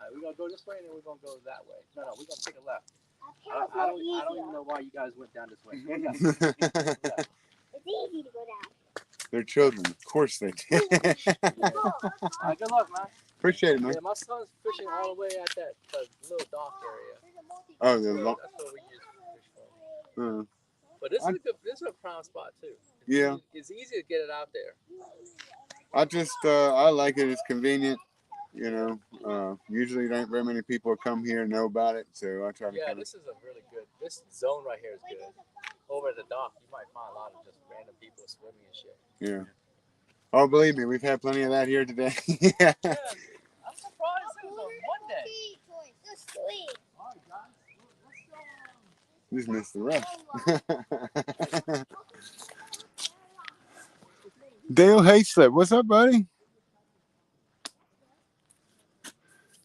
right, we're gonna go this way, and then we're gonna go that way. No, we're gonna take a left. I don't even know why you guys went down this way. It's easy to go down. They're children, of course they do. All right, good luck, man. Appreciate it, man. Yeah, my son's fishing all the way at that little dock area. Oh, That's what we use fish for. But this is a prime spot too. It's easy to get it out there. I like it. It's convenient. Usually there ain't very many people come here and know about it, so I try to. Yeah, this is a really good. This zone right here is good. Over at the dock, you might find a lot of just random people swimming and shit. Yeah. Oh, believe me, we've had plenty of that here today. Yeah, I'm surprised it was on Monday. All right, guys, Just missed the rush. Dale Hayslip, what's up, buddy?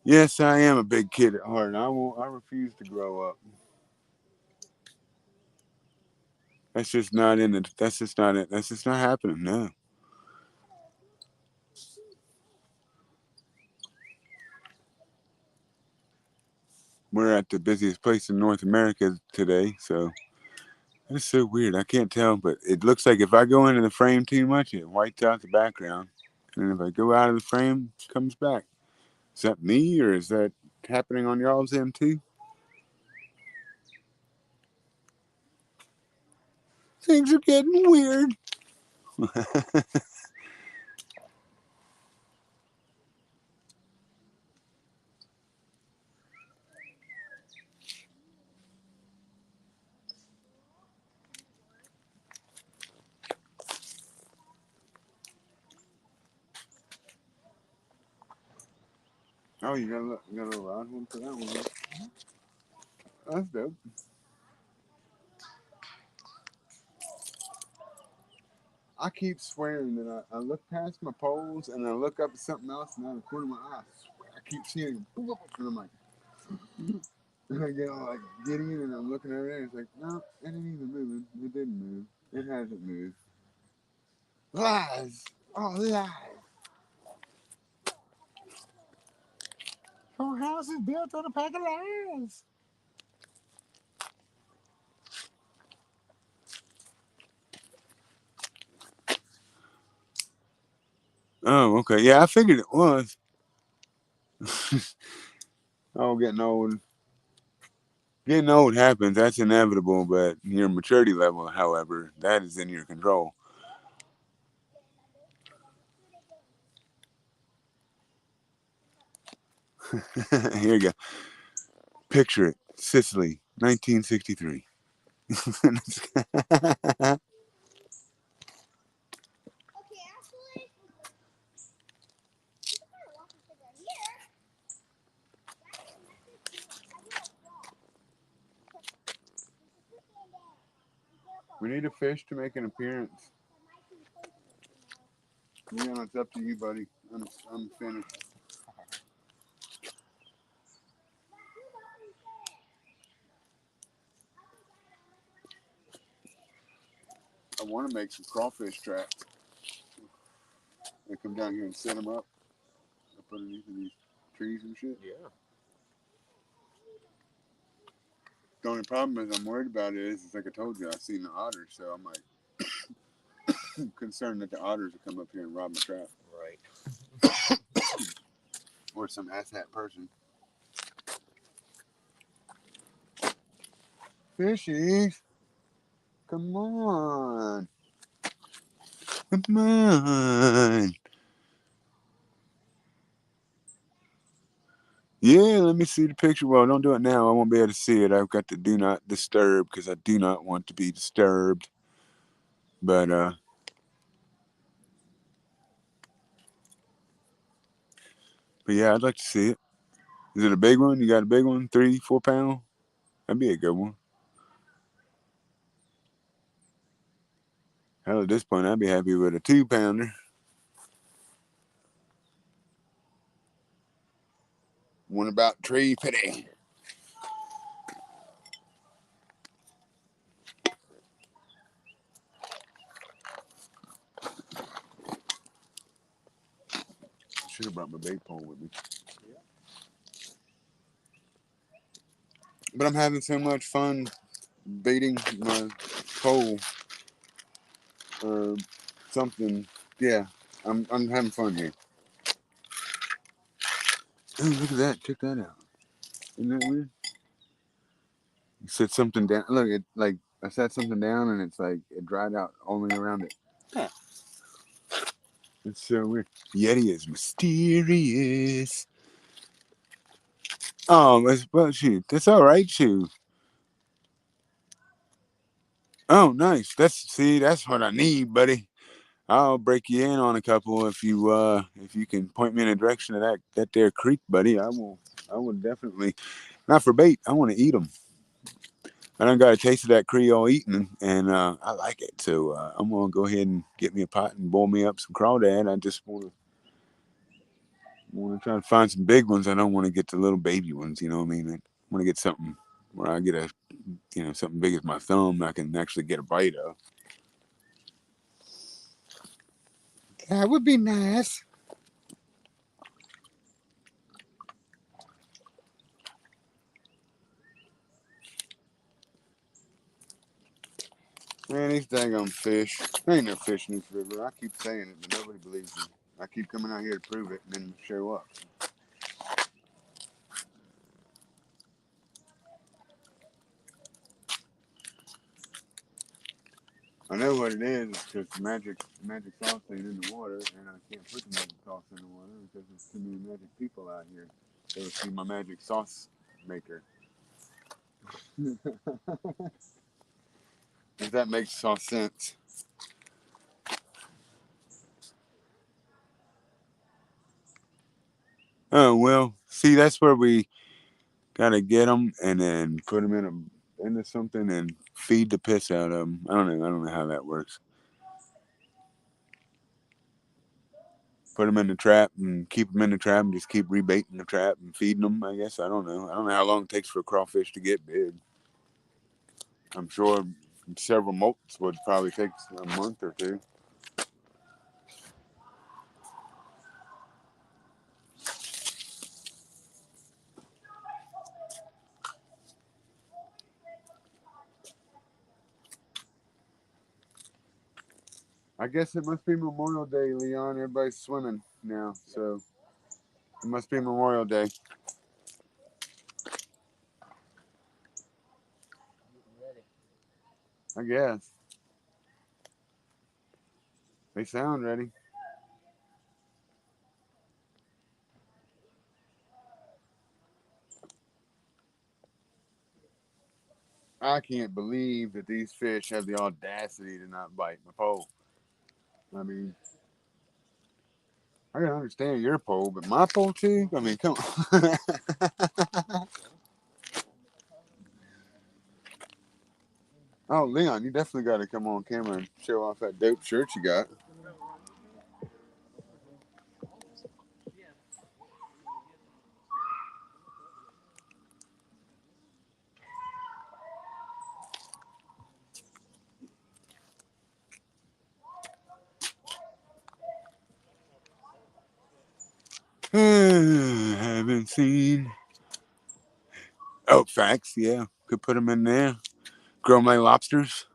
Yes, I am a big kid at heart. I refuse to grow up. That's just not in it. That's just not it. That's just not happening. No. We're at the busiest place in North America today, so it's so weird. I can't tell, but it looks like if I go into the frame too much, it whites out the background, and if I go out of the frame, it comes back. Is that me, or is that happening on y'all's end too? Things are getting weird. Oh, you got a rod one for that one. That's dope. I keep swearing that I look past my poles and I look up at something else, and out of the corner of my eye, I keep seeing it. And I'm like, and I get all like giddy, and I'm looking over there, and it's like, no, it ain't even moving. It didn't move. It hasn't moved. Lies. Oh, lies. Our house is built on a pack of lies. Oh, okay. Yeah, I figured it was. Oh, getting old. Getting old happens. That's inevitable. But your maturity level, however, that is in your control. Here you go. Picture it. Sicily, 1963. We need a fish to make an appearance. Yeah, it's up to you, buddy. I'm finished. I want to make some crawfish traps. They come down here and set them up underneath of these trees and shit. Yeah. The only problem is I'm worried about is like I told you, I've seen the otters, so I'm like concerned that the otters will come up here and rob my trap. Right. Or some asshat person. Fishies, come on. Come on. Yeah, let me see the picture. Well, don't do it now. I won't be able to see it. I've got to do not disturb because I do not want to be disturbed. But yeah, I'd like to see it. Is it a big one? You got a big one? 3, 4 pound? That'd be a good one. Hell, at this point, I'd be happy with a 2 pounder. One about tree pity. I should have brought my bait pole with me. But I'm having so much fun baiting my pole or something. Yeah, I'm having fun here. Oh, look at that! Check that out. Isn't that weird? You set something down. Look, it like I set something down and it's like it dried out only around it. Huh. It's so weird. Yeti is mysterious. Oh, well, shoot, that's all right, shoot. Oh, nice. That's what I need, buddy. I'll break you in on a couple if you can point me in the direction of that there creek, buddy. I will definitely. Not for bait. I want to eat them. I done got a taste of that Creole eating, and I like it. So I'm gonna go ahead and get me a pot and boil me up some crawdad. I just want to try to find some big ones. I don't want to get the little baby ones. You know what I mean? I want to get something where I get something big as my thumb. I can actually get a bite of. That would be nice. Man, these daggone fish. There ain't no fish in this river. I keep saying it, but nobody believes me. I keep coming out here to prove it and then show up. I know what it is because the magic sauce ain't in the water, and I can't put the magic sauce in the water because there's too many magic people out here. They would see my magic sauce maker. If that makes some sense. Oh well, see that's where we gotta get them and then put them into something and feed the piss out of them. I don't know. I don't know how that works. Put them in the trap and keep them in the trap and just keep rebaiting the trap and feeding them. I guess I don't know. I don't know how long it takes for a crawfish to get big. I'm sure several molts would probably take a month or two. I guess it must be Memorial Day, Leon. Everybody's swimming now, so it must be Memorial Day. I guess they sound ready. I can't believe that these fish have the audacity to not bite my pole. I mean, I can understand your pole, but my pole too. I mean, come on. Oh, Leon, you definitely got to come on camera and show off that dope shirt you got. Haven't seen. Oh, facts. Yeah, could put them in there. Grow my lobsters.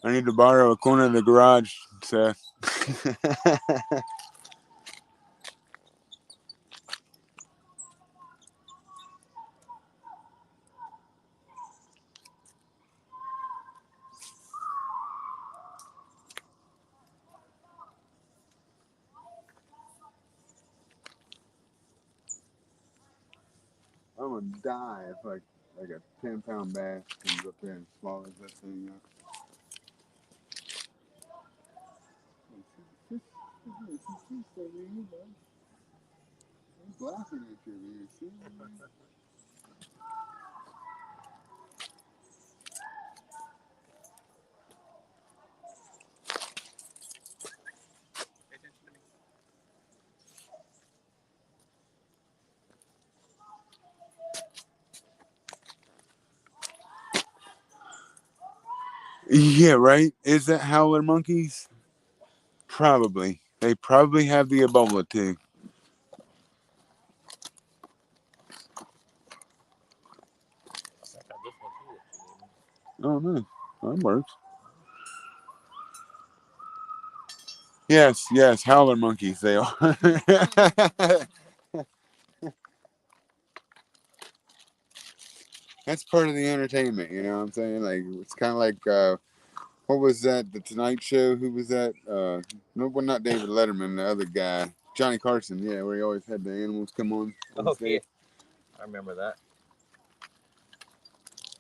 I need to borrow a corner of the garage, Seth. I'm gonna die if like a 10-pound bass comes up there and swallows that thing up. He's laughing at you, man. See? Yeah, right. Is that howler monkeys? Probably. They probably have the Ebola too. I got this one too. That you gave me. Oh no, that works. Yes, yes, howler monkeys. They are. That's part of the entertainment. You know what I'm saying? Like it's kind of like what was that? The Tonight Show. Who was that? No, well, not David Letterman. The other guy, Johnny Carson. Yeah, where he always had the animals come on Oh yeah, stage. I remember that.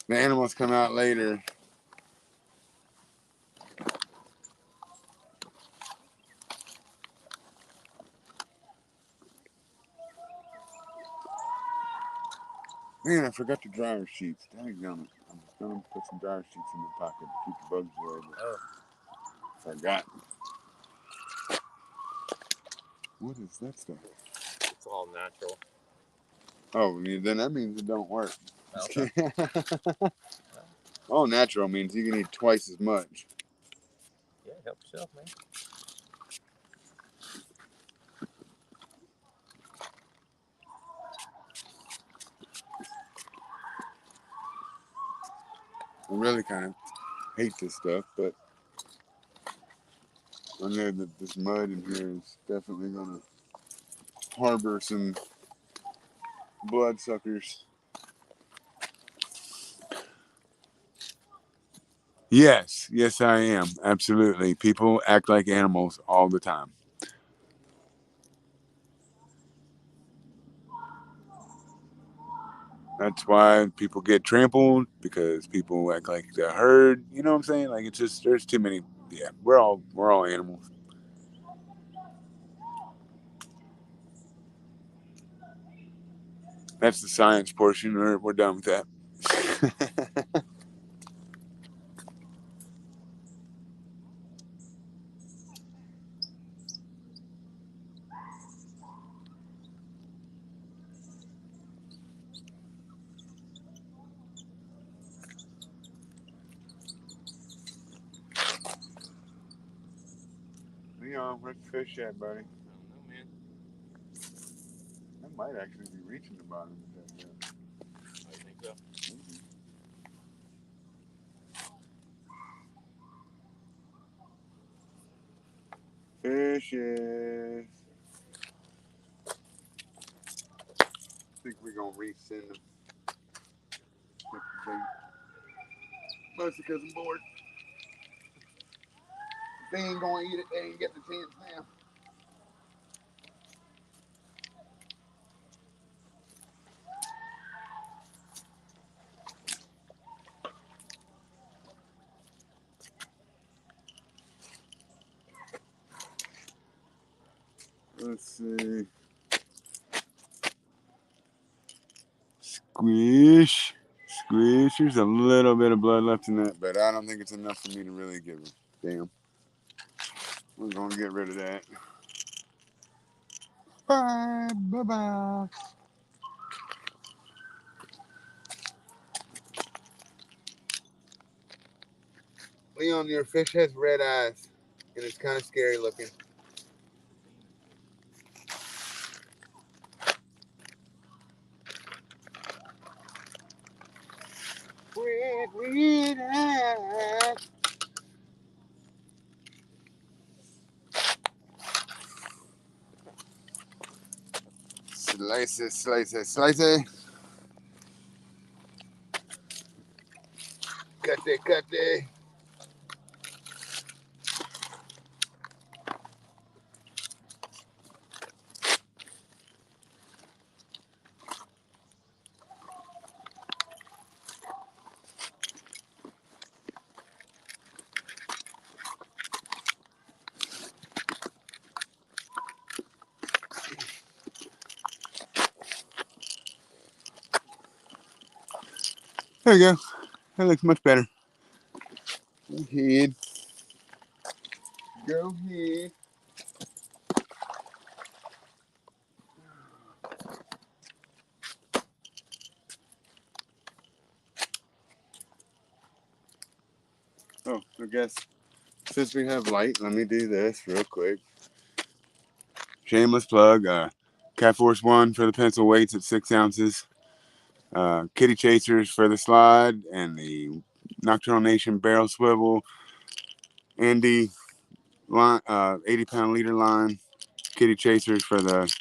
The animals come out later. Man, I forgot the dryer sheets. Daggone it. I was gonna put some dryer sheets in my pocket to keep the bugs away, Oh, but forgot. What is that stuff? it's all natural. Oh, then that means it don't work. Okay. All natural means you can eat twice as much. Yeah, help yourself, man. I really kind of hate this stuff, but I know that this mud in here is definitely gonna harbor some bloodsuckers. Yes, yes, I am. Absolutely. People act like animals all the time. That's why people get trampled because people act like the herd. You know what I'm saying? Like it's just there's too many. Yeah, we're all animals. That's the science portion. We're done with that. Leon, where's the fish at, buddy? I don't know, man. That might actually be reaching the bottom of that. I think so. Fishes. I think we're gonna resend them. Mostly because I'm bored. If they ain't gonna eat it, they ain't getting the chance now. Let's see. Squish. Squish. There's a little bit of blood left in that, but I don't think it's enough for me to really give her. Damn. We're gonna get rid of that. Bye. Bye bye. Leon, your fish has red eyes, and it's kind of scary looking. Red eyes. Slice it, slice it, slice it. Cut it, cut it. There you go. That looks much better. Go ahead. Go ahead. Oh, I guess since we have light, let me do this real quick. Shameless plug. Cat Force 1 for the pencil weights at 6 ounces. Kitty Chasers for the slide and the Nocturnal Nation barrel swivel. Andy line, 80-pound leader line. Kitty Chasers for the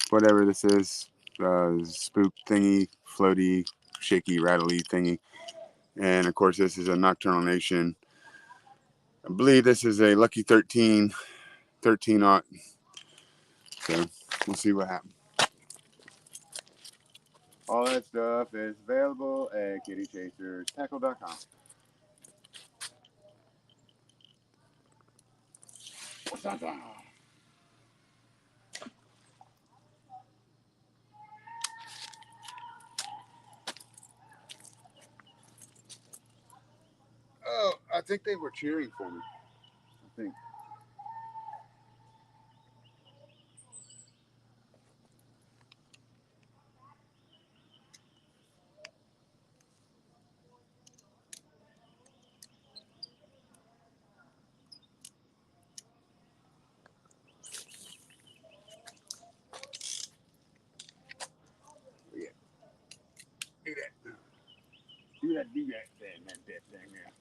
whatever this is. Spook thingy, floaty, shaky, rattly thingy. And of course, this is a Nocturnal Nation. I believe this is a Lucky 13 aught. So we'll see what happens. All that stuff is available at kittychaserstackle.com. Oh, I think they were cheering for me. I think. Yeah, do that. Do that thing, that thing there.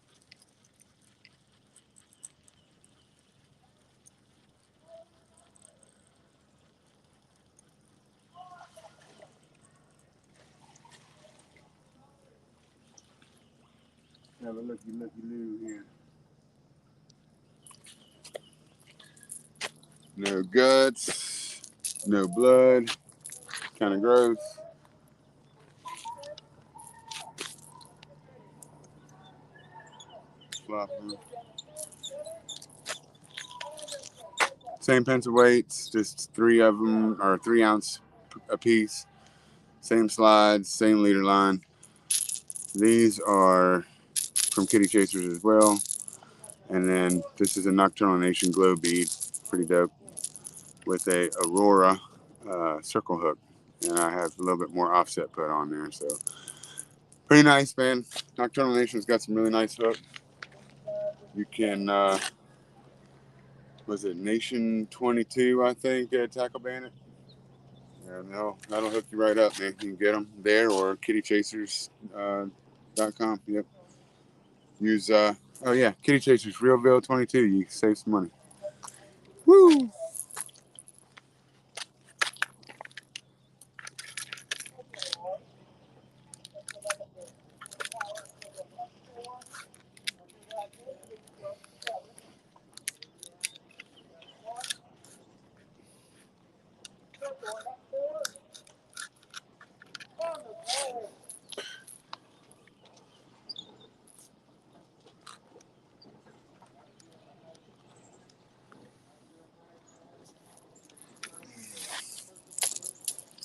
Have a looky loo here. No guts, no blood. Kind of gross. Flopping. Same pencil weights, just 3 of them, or 3 ounce a piece. Same slides, same leader line. These are from Kitty Chasers as well. And then this is a Nocturnal Nation glow bead, pretty dope, with a Aurora circle hook. And I have a little bit more offset put on there, so pretty nice, man. Nocturnal Nation's got some really nice hook. You can, was it Nation 22, I think, Tackle Bandit? Yeah, no, that'll hook you right up, man. You can get them there or kittychasers.com. Yep. Use, oh yeah, Kitty Chasers, Realville 22. You can save some money. Woo!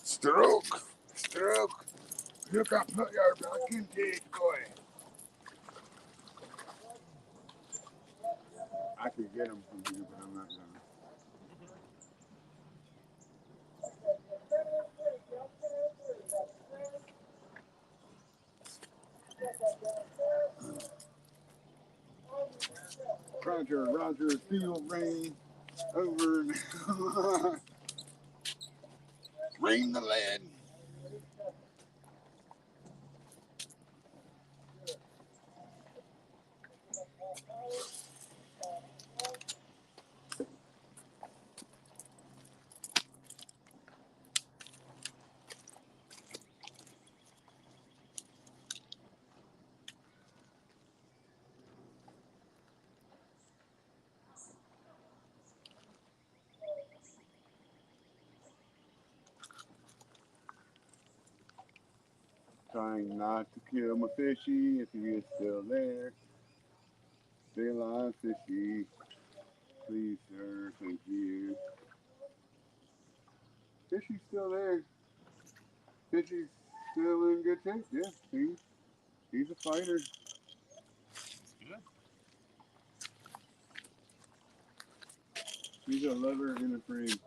Stroke, stroke. Look up your fucking teeth, boy. I could get them from here, but I'm not gonna. Roger, Steel, Rain, over. Rain the lead. Trying not to kill my fishy if he is still there. Stay alive, fishy. Please, sir. Thank you. Fishy's still there. Fishy's still in good shape. Yeah, he's a fighter. He's a lover and a friend.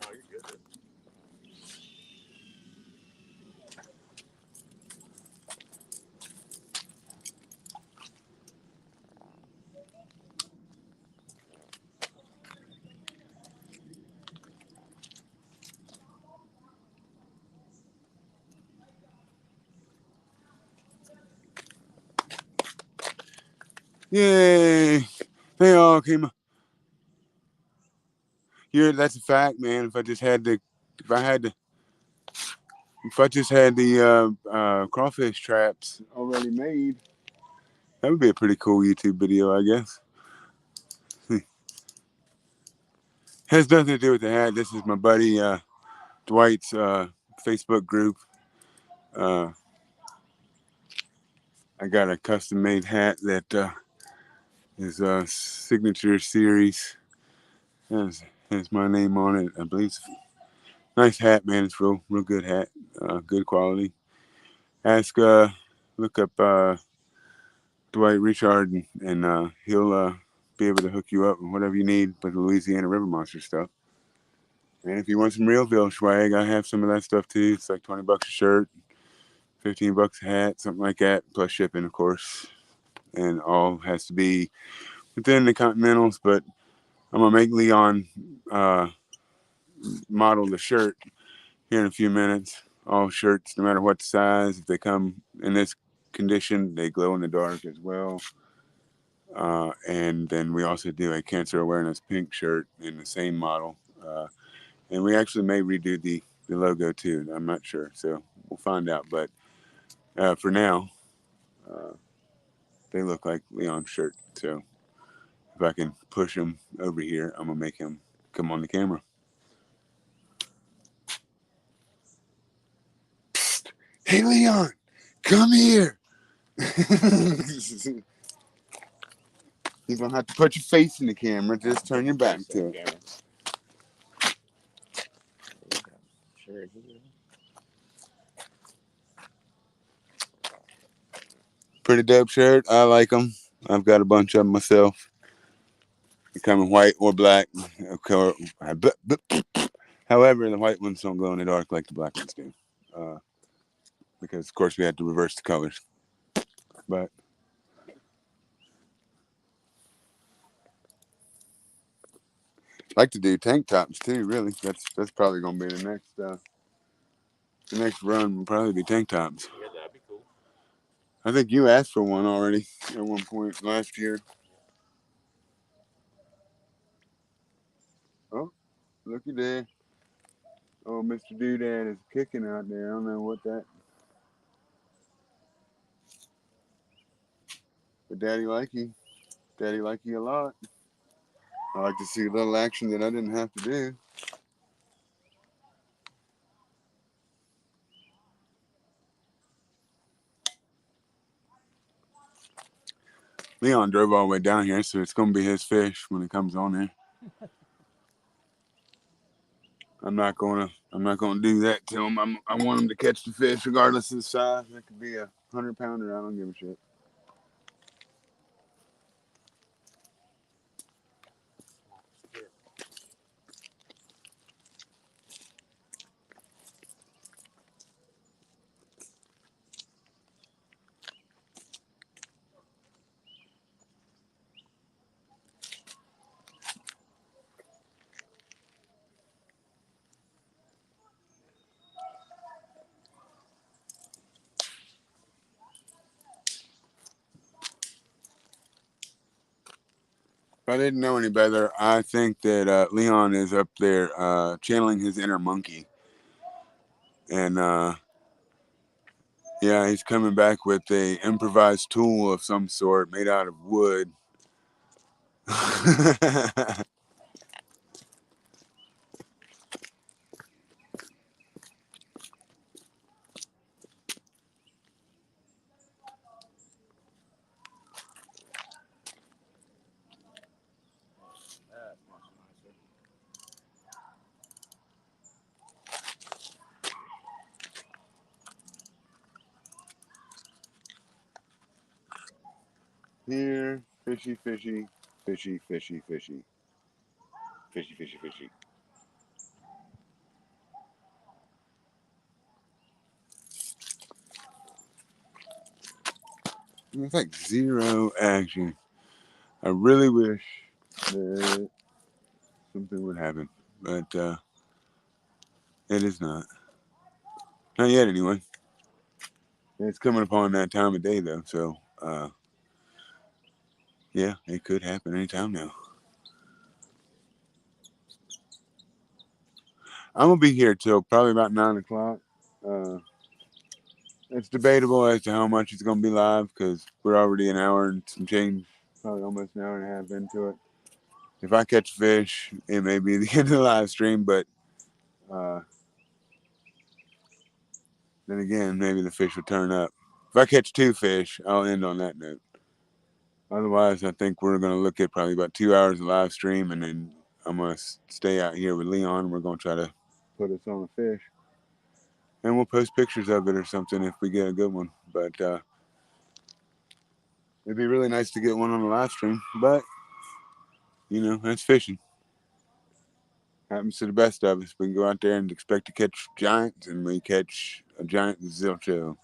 Oh, you're good. Yay! They all came. That's a fact, man. If I just had the crawfish traps already made, that would be a pretty cool YouTube video, I guess. Has nothing to do with the hat. This is my buddy Dwight's Facebook group. Uh, I got a custom made hat that is a signature series. Has my name on it. I believe it's a nice hat, man. It's real good hat. Good quality. Look up Dwight Richard, and he'll be able to hook you up with whatever you need with the Louisiana River Monster stuff. And if you want some Realville swag, I have some of that stuff too. It's like $20 a shirt, $15 a hat, something like that, plus shipping, of course. And all has to be within the Continentals. But I'm gonna make Leon model the shirt here in a few minutes. All shirts, no matter what the size, if they come in this condition, they glow in the dark as well. And then we also do a cancer awareness pink shirt in the same model. And we actually may redo the logo too. I'm not sure. So we'll find out. But for now, uh, they look like Leon's shirt. So if I can push him over here, I'm going to make him come on the camera. Psst. Hey, Leon, come here. You're going to have to put your face in the camera. Just turn your back to it. Sure. Pretty dope shirt. I like them. I've got a bunch of them myself. They come in white or black. However, the white ones don't glow in the dark like the black ones do. Because, of course, we had to reverse the colors. But I like to do tank tops too. Really, that's probably gonna be the next run. Will probably be tank tops. Yeah, that'd be cool. I think you asked for one already at one point last year. Oh, looky there. Oh, Mr. Doodad is kicking out there. I don't know what that. But Daddy like you. Daddy like you a lot. I like to see a little action that I didn't have to do. Leon drove all the way down here, so it's gonna be his fish when it comes on there. I'm not gonna do that to him. I want him to catch the fish regardless of the size. It could be a 100-pounder. I don't give a shit. I didn't know any better, I think that Leon is up there channeling his inner monkey. And yeah, he's coming back with a improvised tool of some sort made out of wood. That's much nicer. Here, fishy, fishy, fishy, fishy, fishy, fishy, fishy, fishy. It's like zero action. I really wish that something would happen, but it is not. Not yet, anyway. It's coming upon that time of day, though, so yeah, it could happen anytime now. I'm gonna be here till probably about 9 o'clock. Uh, it's debatable as to how much it's gonna be live because we're already an hour and some change, probably almost an hour and a half into it. If I catch fish, it may be the end of the live stream, but uh, then again, maybe the fish will turn up. If I catch two fish, I'll end on that note. Otherwise, I think we're gonna look at probably about 2 hours of live stream, and then I'm gonna stay out here with Leon. We're gonna try to put us on a fish, and we'll post pictures of it or something if we get a good one. But it'd be really nice to get one on the live stream. But you know, that's fishing. Happens to the best of us. We can go out there and expect to catch giants, and we catch a giant zilcho.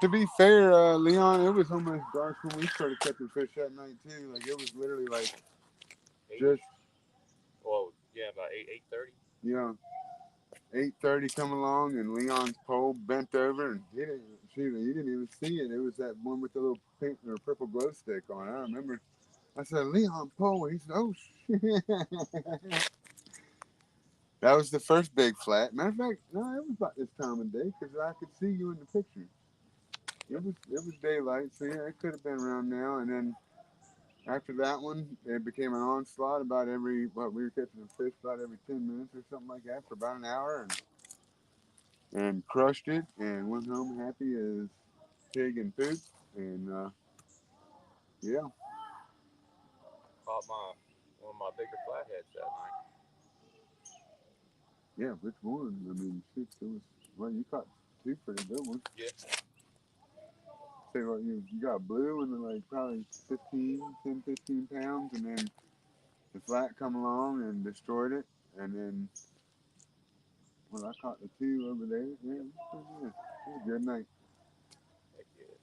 To be fair, Leon, it was almost dark when we started catching fish that night too. Like it was literally like Eight. just Well, yeah, about 8:30. you know 8:30 come along, and Leon's pole bent over, and he didn't even see it. It was that one with the little pink or purple glow stick on. I remember. I said, Leon pole. He said, oh shit. That was the first big flat. Matter of fact, no, it was about this time of day because I could see you in the picture. It was daylight, so yeah, it could have been around now. And then after that one, it became an onslaught about every we were catching a fish about every 10 minutes or something like that for about an hour, and crushed it and went home happy as pig and poop. And yeah, Caught one of my bigger flatheads that night. yeah. Which one? I mean, shoot, it was well. You caught two pretty good ones. Yeah. Say what you got blue and like probably 15 pounds, and then the flat come along and destroyed it, and then well, I caught the two over there. Yeah, it was a good night. Heck yeah.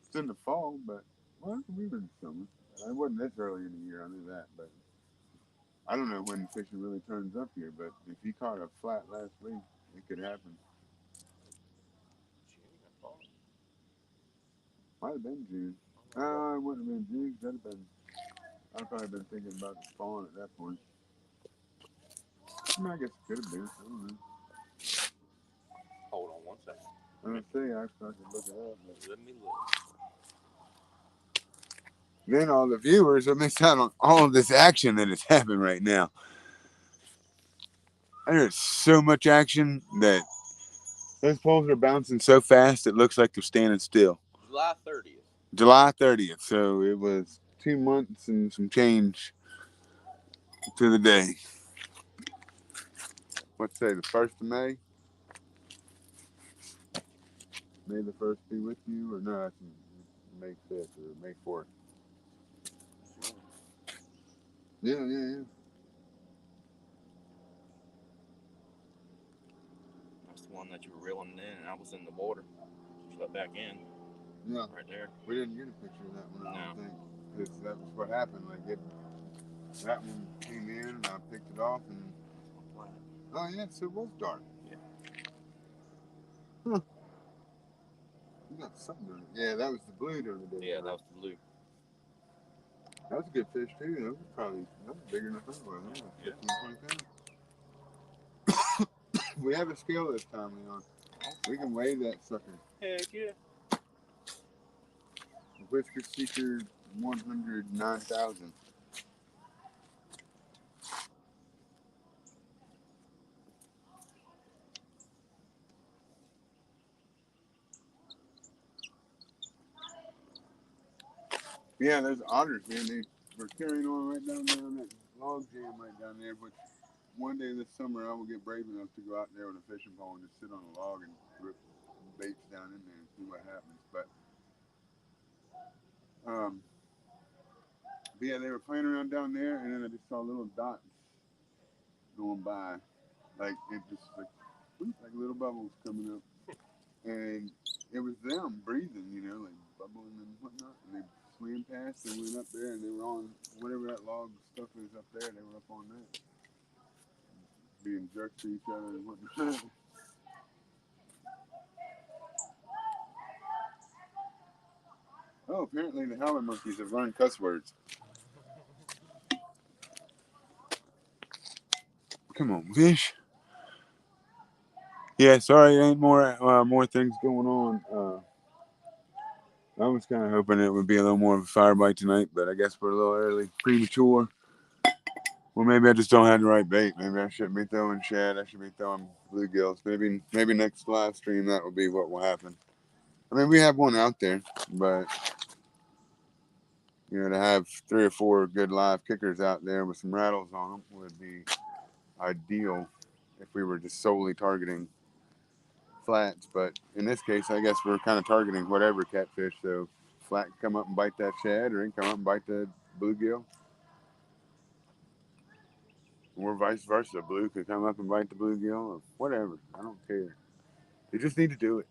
It's in the fall, but well, we were in the summer. It wasn't this early in the year. I knew that, but I don't know when fishing really turns up here. But if you caught a flat last week, it could happen. June, I thought. Might have been June. I don't know. It wouldn't have been June. That'd have been. I'd probably been thinking about the spawn at that point. I, mean, I guess it could have been. I don't know. Hold on one second. I don't say I could look it up. But Let me look. then all the viewers will miss out on all of this action that is happening right now. There's so much action that those poles are bouncing so fast it looks like they're standing still. July 30th. July 30th, so it was 2 months and some change to the day. What's today, the 1st of May? May the 1st be with you, or no, that's May 5th or May 4th. Yeah. That's the one that you were reeling in, and I was in the water. Just got back in. Yeah. Right there. We didn't get a picture of that one, I don't No. think. Because that was what happened. That one came in, and I picked it off, and oh yeah, so it was dark. Yeah. You got something on it. Yeah, that was the blue during the day. Yeah, that was the blue. That was a good fish too. That was probably bigger than I thought it was. That was 15, 20 pounds. We have a scale this time, Leon. We can weigh that sucker. Heck yeah. Whisker Seeker 109,000. Yeah, there's otters here. And we're carrying on right down there on that log jam right down there. But one day this summer, I will get brave enough to go out there with a fishing pole and just sit on a log and rip baits down in there and see what happens. Um, but yeah, they were playing around down there, and then I just saw little dots going by, like it just like little bubbles coming up, and it was them breathing, like bubbling and whatnot. And they swam past and went up there, and they were on whatever that log stuff is up there. They were up on that, being jerks to each other and whatnot. Oh, apparently the howler monkeys have learned cuss words. Come on, fish. Yeah, sorry, ain't more things going on. I was kind of hoping it would be a little more of a fire bite tonight, but I guess we're a little early, premature. Well, maybe I just don't have the right bait. Maybe I shouldn't be throwing shad. I should be throwing bluegills. Maybe next live stream that will be what will happen. I mean, we have one out there, but to have 3 or 4 good live kickers out there with some rattles on them would be ideal if we were just solely targeting flats. But in this case, I guess we're kind of targeting whatever catfish. So flat can come up and bite that shad, or it can come up and bite the bluegill, or vice versa. Blue could come up and bite the bluegill, or whatever. I don't care. You just need to do it.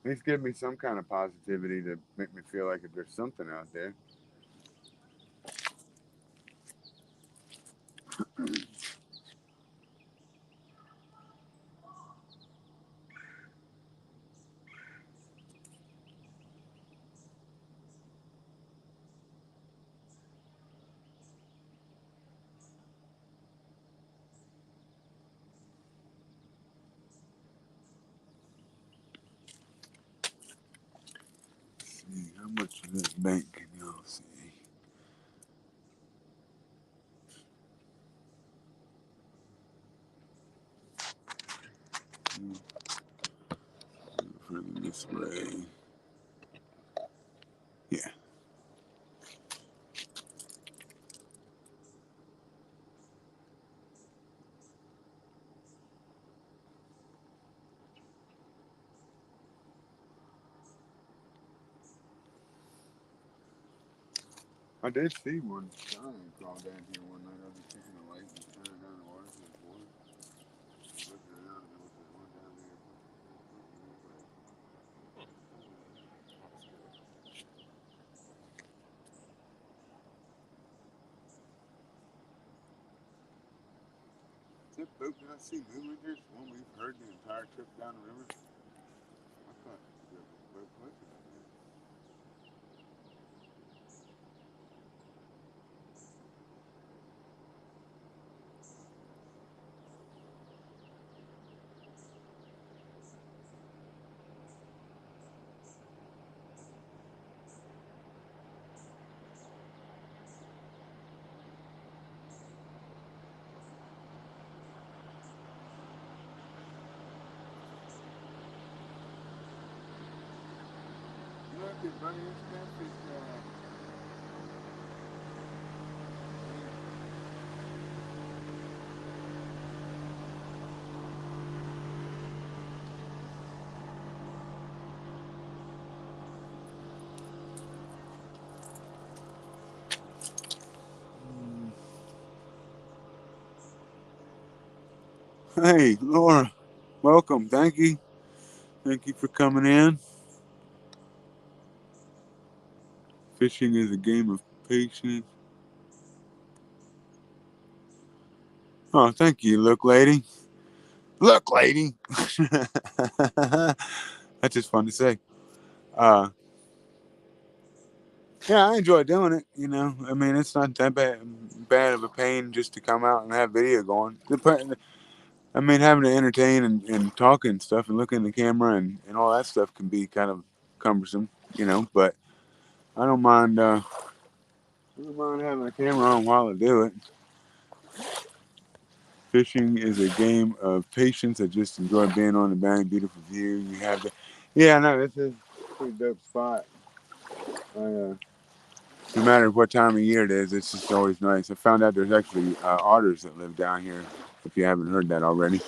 At least give me some kind of positivity to make me feel like there's something out there. Let's see, how much of this bank can y'all see? Further this way. Yeah. I did see one giant crawl down here one night. I was just taking a light and turning down the water to the board. Looking around, there was one down there. Is that boat that I see moving here? It's the one we've heard the entire trip down the river. I thought the boat was down there. Look at buddy, it's catfish guy. Hey, Laura, welcome. Thank you. Thank you for coming in. Fishing is a game of patience. Oh, thank you, look lady. Look lady. That's just fun to say. Uh, yeah, I enjoy doing it. You know, I mean, it's not that bad of a pain just to come out and have video going. I mean, having to entertain and talk and stuff and look in the camera and all that stuff can be kind of cumbersome, you know. But I don't mind. I don't mind having a camera on while I do it. Fishing is a game of patience. I just enjoy being on the bank, beautiful view. You have the, yeah, no, this is a pretty dope spot. No matter what time of year it is, it's just always nice. I found out there's actually otters that live down here. If you haven't heard that already.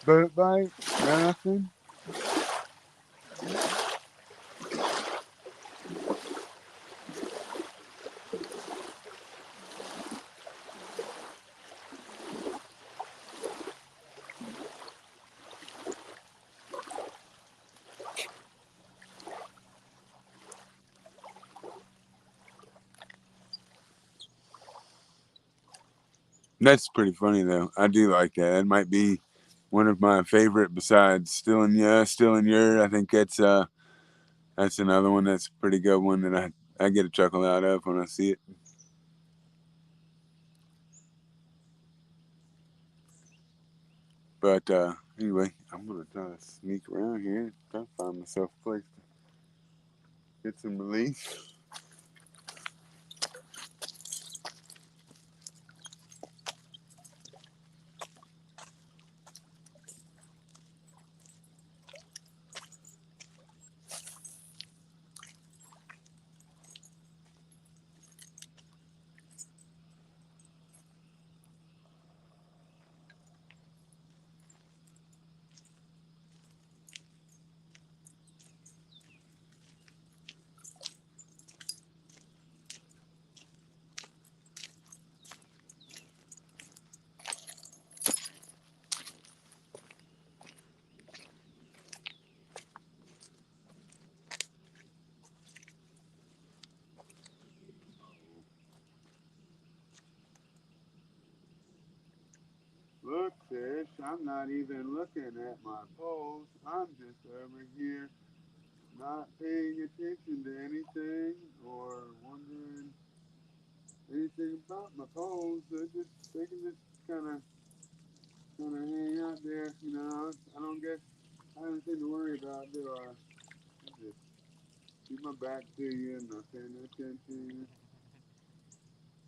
Boat bite, nothing. That's pretty funny though. I do like that. That might be one of my favorite besides Still in Yeah, Still in Your. I think that's another one that's a pretty good one that I get a chuckle out of when I see it. But anyway, I'm gonna try to sneak around here, try to find myself a place to get some relief. Look, fish, I'm not even looking at my poles. I'm just over here not paying attention to anything or wondering anything about my poles. They can just kind of hang out there. You know, I don't get I have anything to worry about, do I? I just keep my back to you and not paying attention.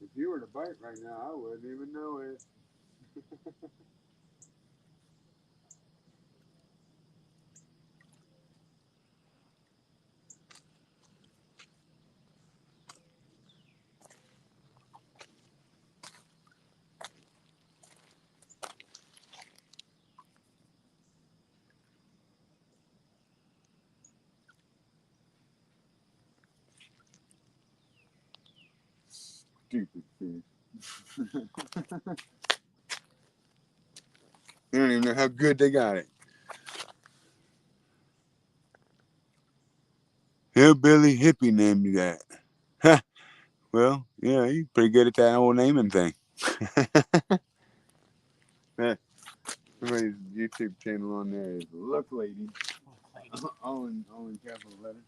If you were to bite right now, I wouldn't even know it. Stupid fish. They don't even know how good they got it. Hillbilly hippie named you that. Ha! Well, yeah, you're pretty good at that old naming thing. Somebody's YouTube channel on there is Look Lady, all in capital letters.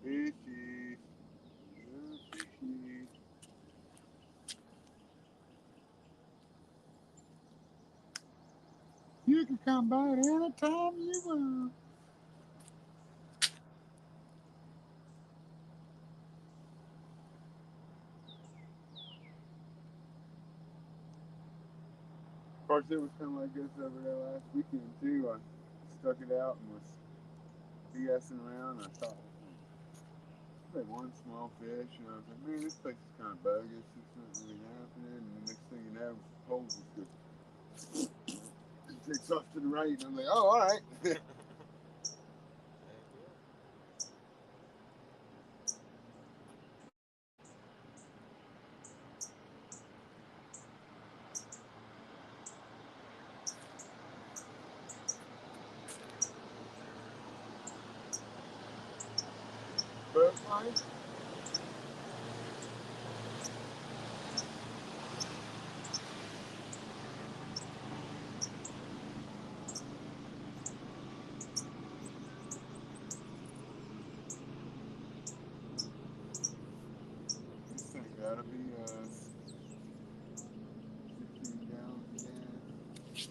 Fishy, fishy. You can come by it anytime you want. Of course, it was kind of like this over there last weekend too. I stuck it out and was BSing around. I thought like one small fish, and I was like, man, this place is kind of bogus. It's not really happening. And the next thing you know, the pole just goes, it takes off to the right, and I'm like, oh, all right. This thing gotta be 15 gallons of gas.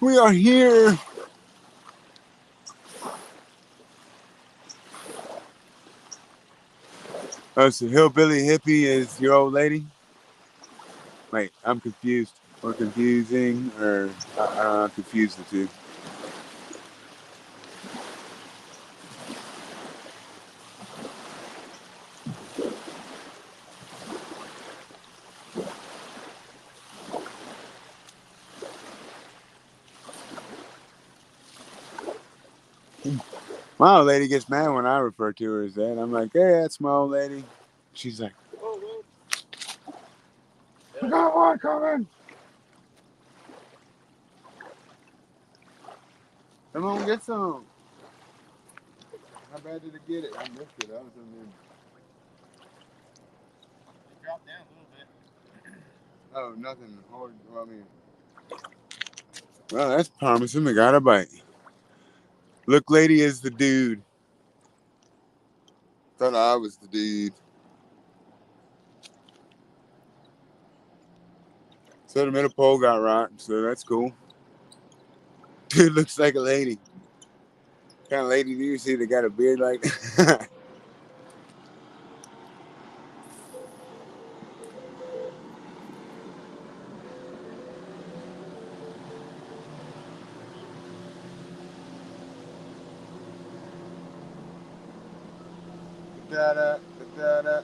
We are here. So hillbilly hippie is your old lady? Wait, I'm confused. Or confusing, or I'm confused the two. My old lady gets mad when I refer to her as that. I'm like, hey, that's my old lady. She's like, Whoa, whoa. we got one coming. Come on, get some. How bad did it get it? I missed it. I was in there. It dropped down a little bit. Oh, nothing hard. Well, I mean, well, that's promising. We got a bite. Look, lady is the dude. Thought I was the dude. So the middle pole got rotten, so that's cool. Dude looks like a lady. What kind of lady do you see that got a beard like that? Da-da, da-da.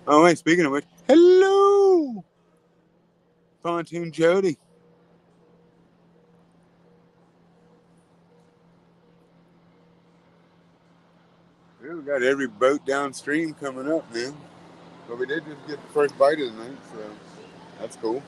Oh, wait, speaking of which, hello, Pontoon Jody. Well, we got every boat downstream coming up now. But we did just get the first bite of the night, so that's cool.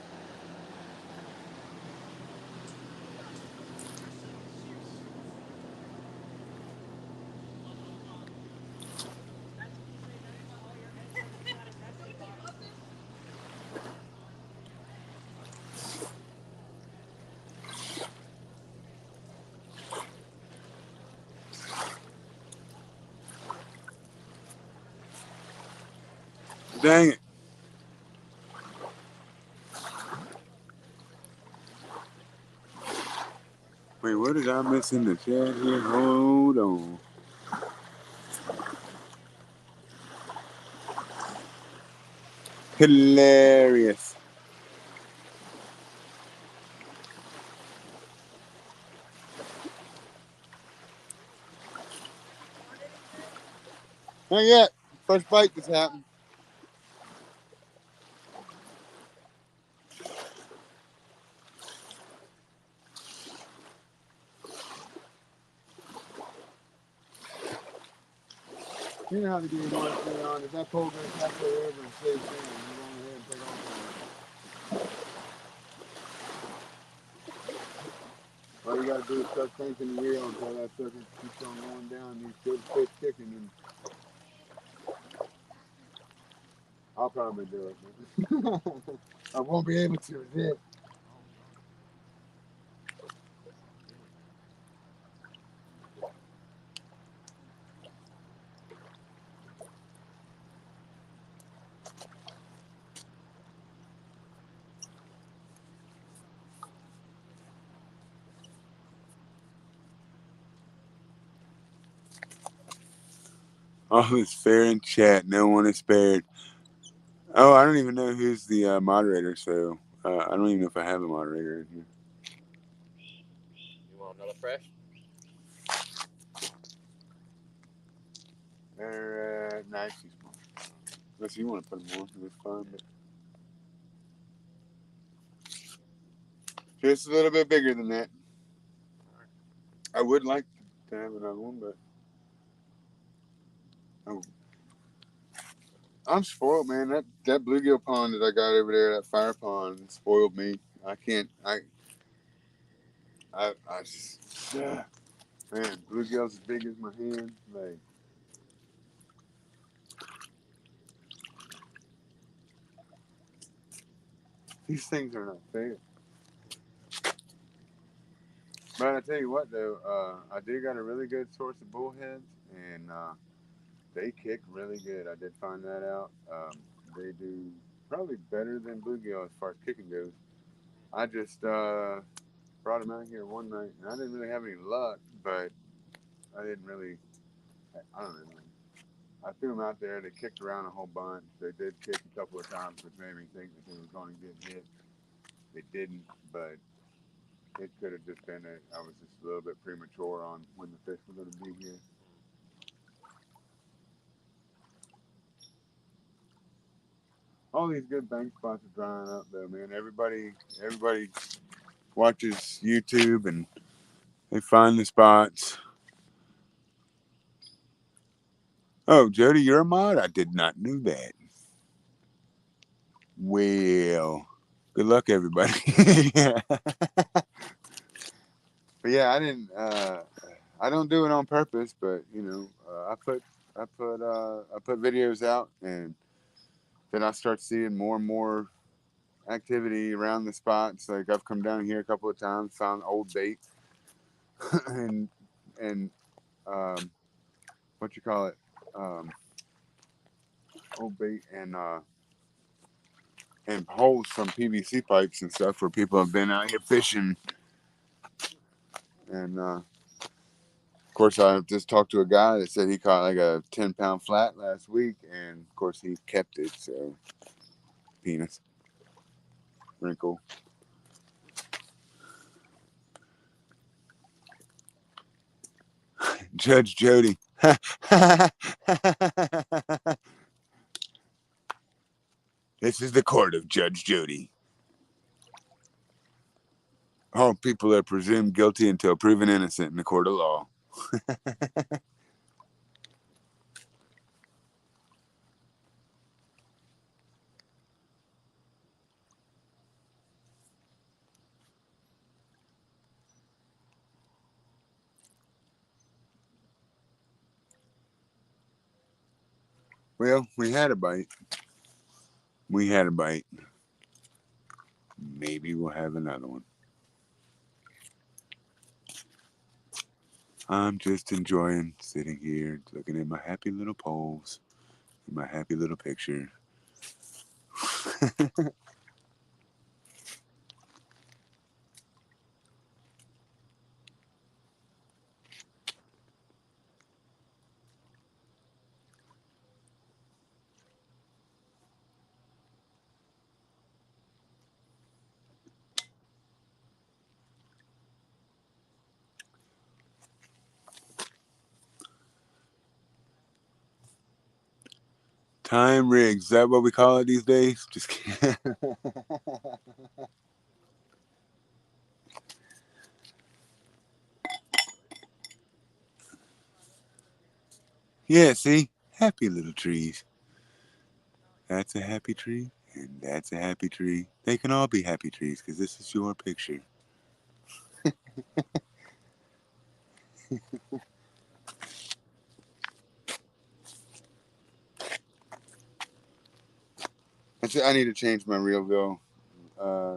Dang it. Wait, what did I miss in the chat here? Hold on. Hilarious. Not yet. First bite just happened. You know how to do your mark on. If that pole goes halfway over and stays down, you go ahead and take off. All you gotta do is start cranking the wheel until that sucker keeps on going down. You should quit kicking, and I'll probably do it. I won't be able to resist. All is fair in chat. No one is spared. Oh, I don't even know who's the moderator, so I don't even know if I have a moderator in here. You want another fresh? They're nice and small. Unless you want to put them on, it's fine. But just a little bit bigger than that. I would like to have another one, but I'm, I'm spoiled, man. That bluegill pond that I got over there, that fire pond, spoiled me. I can't. I just. Man, bluegill's as big as my hand. Like these things are not fair. But I tell you what, though, I did got a really good source of bullheads, and they kick really good. I did find that out. They do probably better than bluegill as far as kicking goes. I just brought them out here one night, and I didn't really have any luck, but I didn't really. I don't know. I threw them out there. They kicked around a whole bunch. They did kick a couple of times, which made me think that they were going to get hit. They didn't, but it could have just been that I was just a little bit premature on when the fish were going to be here. All these good bank spots are drying up, though, man. Everybody watches YouTube and they find the spots. Oh, Jody, you're a mod? I did not know that. Well, good luck, everybody. Yeah. But yeah, I didn't. I don't do it on purpose, but you know, I put videos out, and then I start seeing more and more activity around the spots. Like I've come down here a couple of times, found old bait, and and um, what you call it, um, old bait and holes from PVC pipes and stuff where people have been out here fishing. And of course, I just talked to a guy that said he caught like a 10-pound flat last week, and of course he kept it. So penis wrinkle. Judge Jody. This is the court of Judge Jody. All people are presumed guilty until proven innocent in the court of law. Well, we had a bite. We had a bite. Maybe we'll have another one. I'm just enjoying sitting here, looking at my happy little poles, my happy little picture. Time rigs, is that what we call it these days? Just kidding. Yeah, see? Happy little trees. That's a happy tree, and that's a happy tree. They can all be happy trees because this is your picture. I need to change my Realville uh,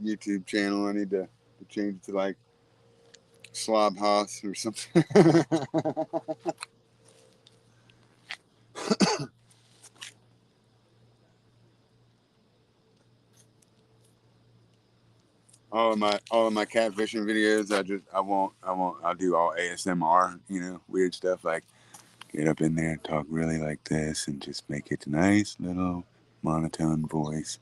YouTube channel. I need to change it to like Slob Hoss or something. All of my catfishing videos, I'll do all ASMR, weird stuff like get up in there and talk really like this and just make it a nice little monotone voice.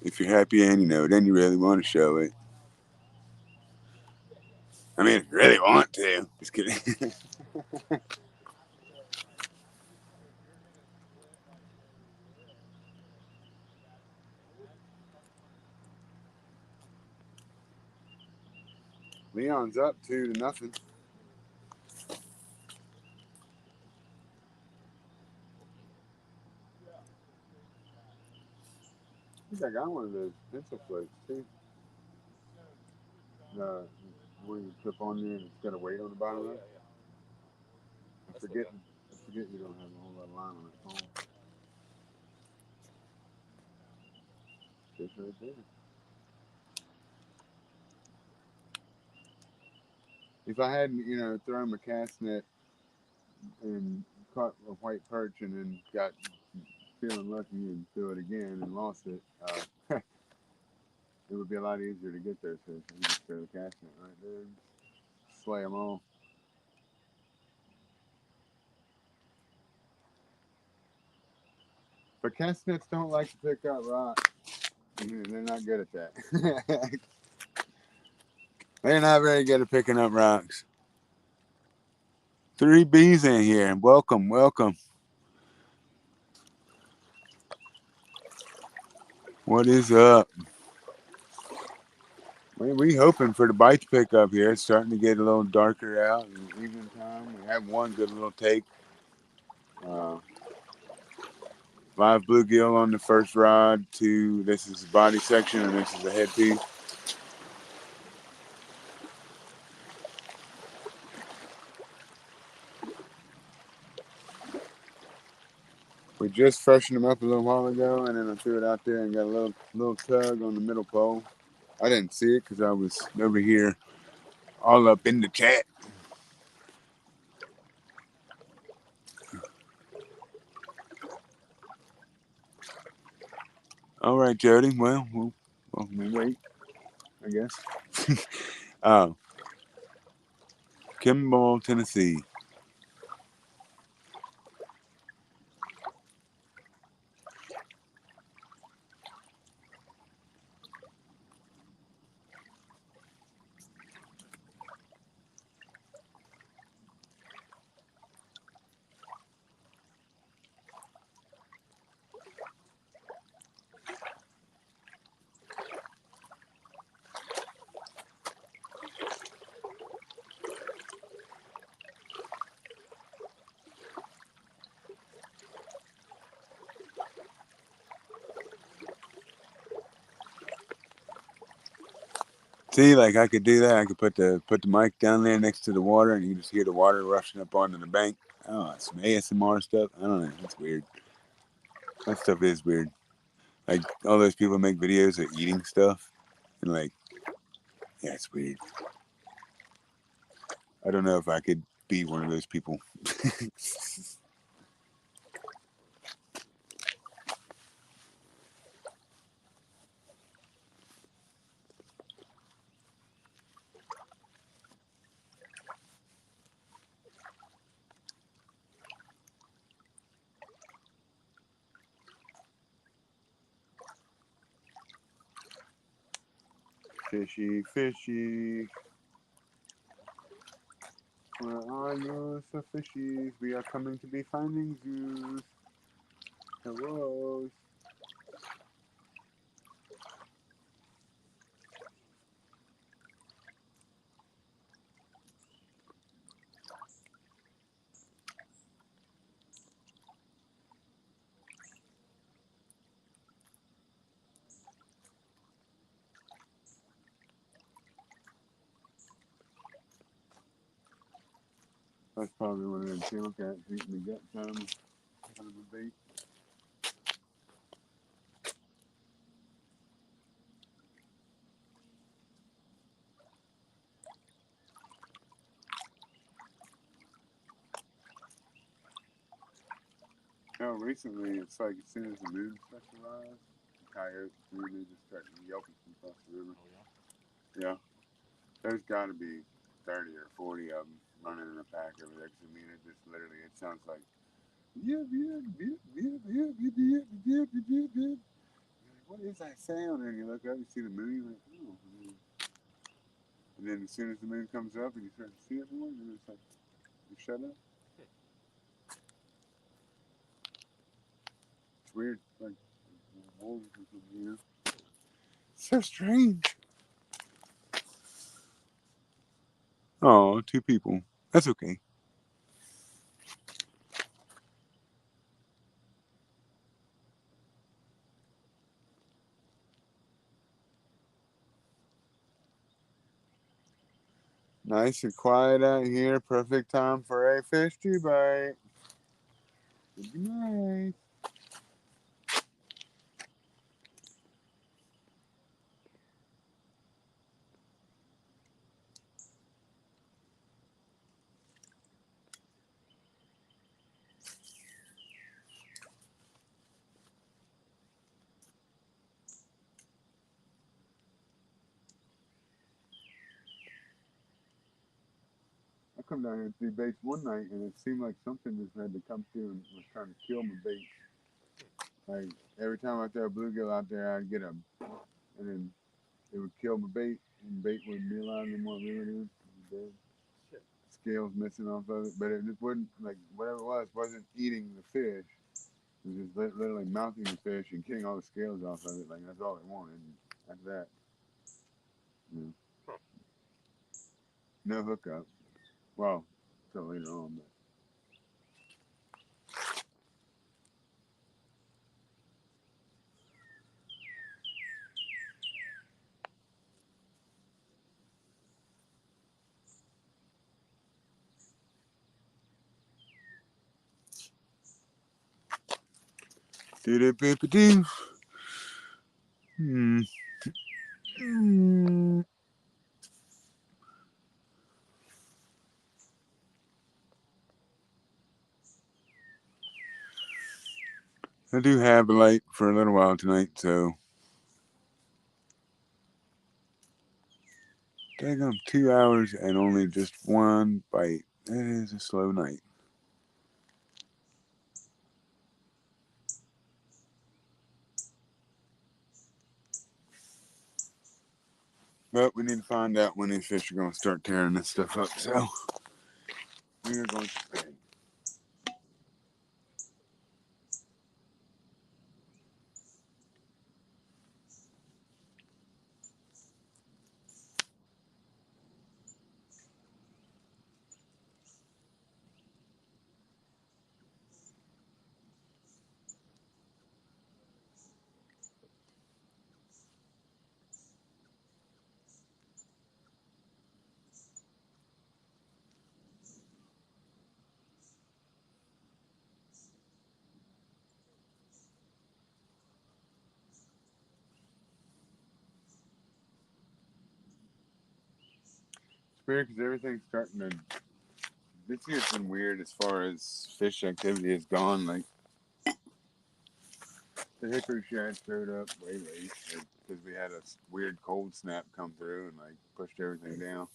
If you're happy and you know, then you really want to show it. I mean, if you really want to. Just kidding. Leon's up 2-0. I think I got one of those pencil floats too. The where you clip on there and it's got a weight on the bottom of it. I forget you don't have a whole lot of line on that phone. Fish right there. If I hadn't, thrown my cast net and caught a white perch and then got feeling lucky and threw it again and lost it, it would be a lot easier to get those fish. You just throw the cast net right there and slay them all. But cast nets don't like to pick up rocks. They're not good at that. They're not very good at picking up rocks. 3B's in here. Welcome, welcome. What is up? We hoping for the bite to pick up here. It's starting to get a little darker out in the evening time. We have one good little take. Live bluegill on the first rod. This is the body section and this is the headpiece. We just freshened them up a little while ago, and then I threw it out there and got a little tug on the middle pole. I didn't see it because I was over here all up in the chat. All right, Jody. Well, we'll wait, I guess. Kimball, Tennessee. See, like I could do that. I could put the mic down there next to the water, and you just hear the water rushing up onto the bank. Oh, some ASMR stuff. I don't know. It's weird. That stuff is weird. Like all those people make videos of eating stuff, and like, yeah, it's weird. I don't know if I could be one of those people. Fishy, fishy. Where are you, so fishies? We are coming to be finding you. Hello. That's probably one of them channel cats eating the gut time. Kind of a bait. Oh, recently it's like as soon as the moon starts to rise, the coyotes really just start yelping from across the river. Yeah, there's got to be 30 or 40 of them running in a pack over there. 'Cause I mean, it just literally it sounds like yeah, yeah, yeah, yeah, yeah, yeah, yeah, yeah, yeah, yeah. What is that sound, and you look up, you see the moon, you're like, oh. And then as soon as the moon comes up and you start to see it more, then it's like, you shut up. It's weird. Like, wolves or something, you know? So strange. Oh, two people. That's okay. Nice and quiet out here. Perfect time for a fish to bite. Good night. I come down here and see baits one night, and it seemed like something just had to come through and was trying to kill my bait. Like every time I throw a bluegill out there, I'd get a, and then it would kill my bait, and the bait wouldn't be alive anymore. Really, dead. Scales missing off of it, but it just wouldn't, like whatever it was, wasn't eating the fish. It was just literally mounting the fish and getting all the scales off of it. Like that's all it wanted. And after that, you know, no hookup. Well, until later on, but. Do-do-boo-ba-doo. Hmm. Hmm. I do have a light for a little while tonight, so daggum 2 hours and only just one bite. That is a slow night. But we need to find out when these fish are going to start tearing this stuff up. So we are going to stay. It's weird because everything's starting to. This year's been weird as far as fish activity has gone. Like the hickory shad showed up way late because we had a weird cold snap come through and like pushed everything down.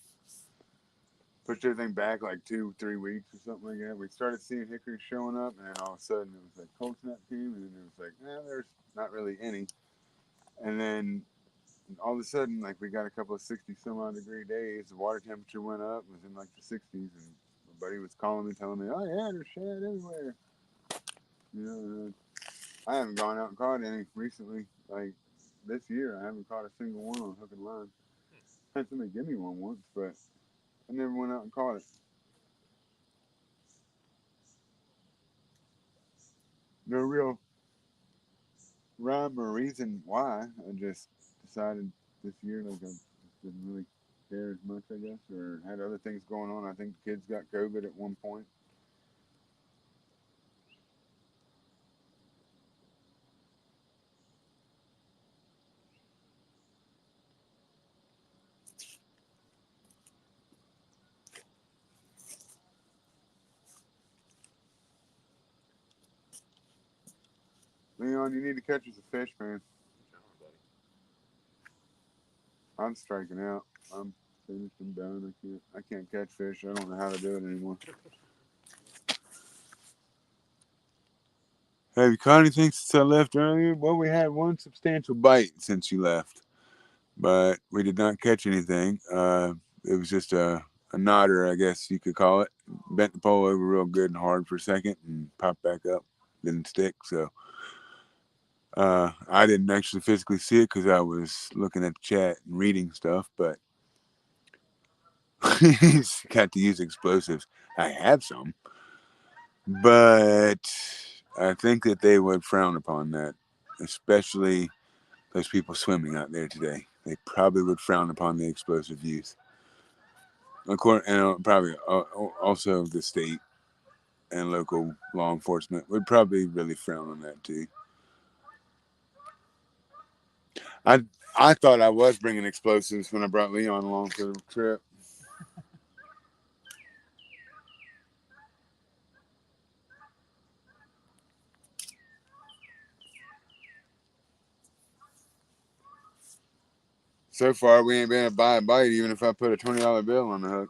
Pushed everything back like 2-3 weeks or something like that. We started seeing hickory showing up, and then all of a sudden it was like cold snap came, and then it was like, there's not really any. And then all of a sudden, like we got a couple of 60 some odd degree days. The water temperature went up, it was in like the 60s, and my buddy was calling me, telling me, "Oh yeah, there's shad everywhere." You know, I haven't gone out and caught any recently. Like this year, I haven't caught a single one on hook and line. I had somebody give me one once, but I never went out and caught it. No real rhyme or reason why. I just decided this year, like I didn't really care as much, I guess, or had other things going on. I think the kids got COVID at one point. Leon, you need to catch us a fish, man. I'm striking out. I'm finished. I'm done. I can't catch fish. I don't know how to do it anymore. Have you caught anything since I left earlier? Well, we had one substantial bite since you left, but we did not catch anything. It was just a nodder, I guess you could call it. Bent the pole over real good and hard for a second and popped back up. Didn't stick, so I didn't actually physically see it because I was looking at the chat and reading stuff, but he's got to use explosives. I have some, but I think that they would frown upon that, especially those people swimming out there today. They probably would frown upon the explosive use. And probably also the state and local law enforcement would probably really frown on that too. I I thought I was bringing explosives when I brought Leon along for the trip. So far, we ain't been able to buy a bite, even if I put a $20 bill on the hook.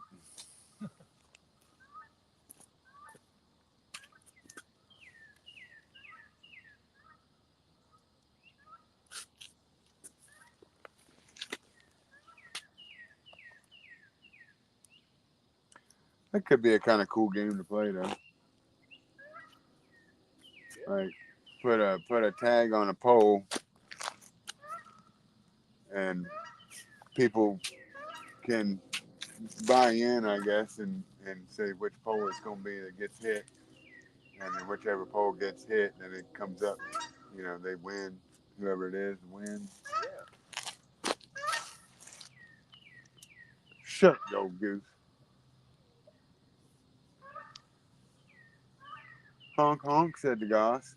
That could be a kind of cool game to play, though. Like put a tag on a pole, and people can buy in, I guess, and say which pole it's gonna be that gets hit, and then whichever pole gets hit, then it comes up. You know, they win. Whoever it is wins. Shut up, you old goose. Honk honk, said the goss.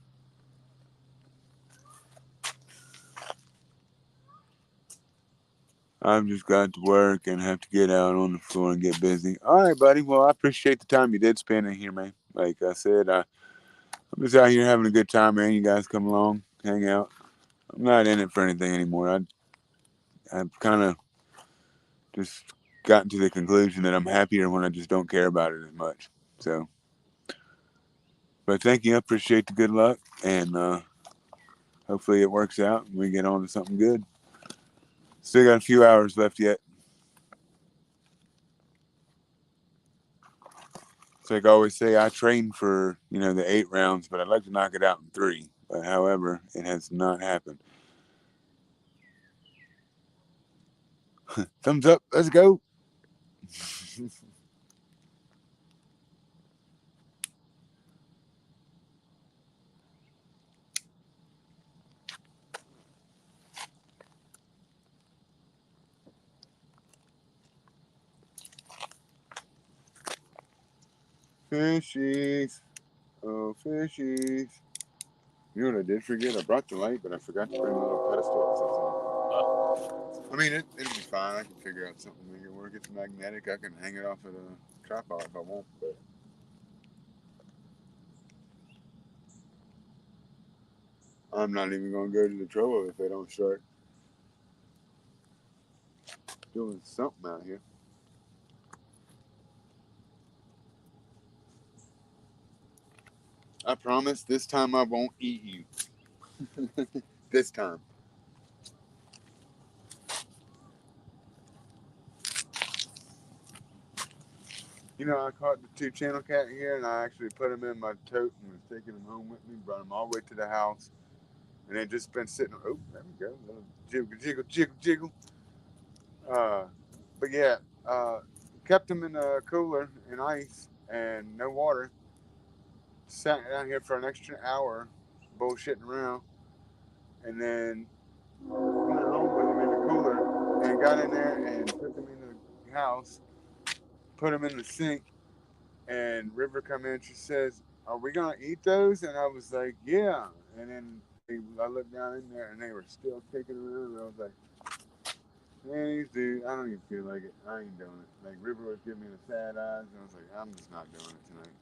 I've just got to work and have to get out on the floor and get busy. All right, buddy. Well, I appreciate the time you did spend in here, man. Like I said, I'm just out here having a good time, man. You guys come along, hang out. I'm not in it for anything anymore. I've kind of just gotten to the conclusion that I'm happier when I just don't care about it as much. So, but thank you. I appreciate the good luck, and hopefully it works out and we get on to something good. Still got a few hours left yet. It's like I always say, I train for the 8 rounds, but I'd like to knock it out in 3. But however, it has not happened. Thumbs up. Let's go. Fishies. Oh, fishies. You know what I did forget? I brought the light, but I forgot to bring my little pedestal. I mean, it'll be fine. I can figure out something to make it work. It's magnetic. I can hang it off of the tripod if I want. But I'm not even going to go to the trouble if they don't start doing something out here. I promise this time I won't eat you. This time. I caught the 2 channel cat here, and I actually put them in my tote and was taking them home with me. Brought them all the way to the house, and they just been sitting. Oh, there we go. Little jiggle, jiggle, jiggle, jiggle. Uh, but yeah, kept them in a cooler in ice and no water. Sat down here for an extra hour, bullshitting around, and then went home with them in the cooler and got in there and took them into the house, put them in the sink, and River come in. She says, "Are we gonna eat those?" And I was like, "Yeah." And then I looked down in there, and they were still kicking around. And I was like, "Man, these dudes, I don't even feel like it. I ain't doing it." Like River was giving me the sad eyes, and I was like, "I'm just not doing it tonight."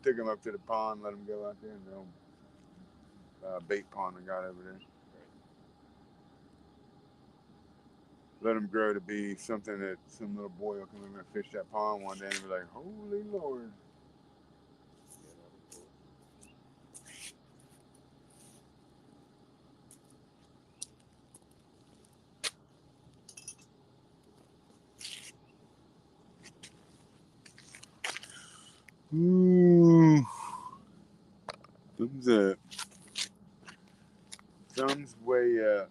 Took them up to the pond, let them go out there, and the old bait pond I got over there. Let them grow to be something that some little boy will come in and fish that pond one day and be like, "Holy Lord!" The sun's way up.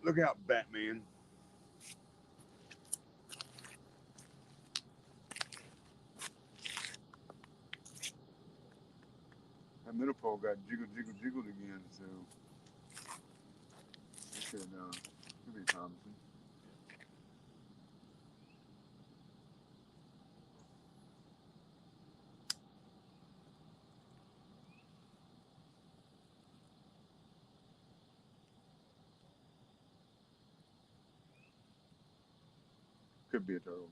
Look out, Batman. That middle pole got jiggled again, so it could be promising. Could be a turtle.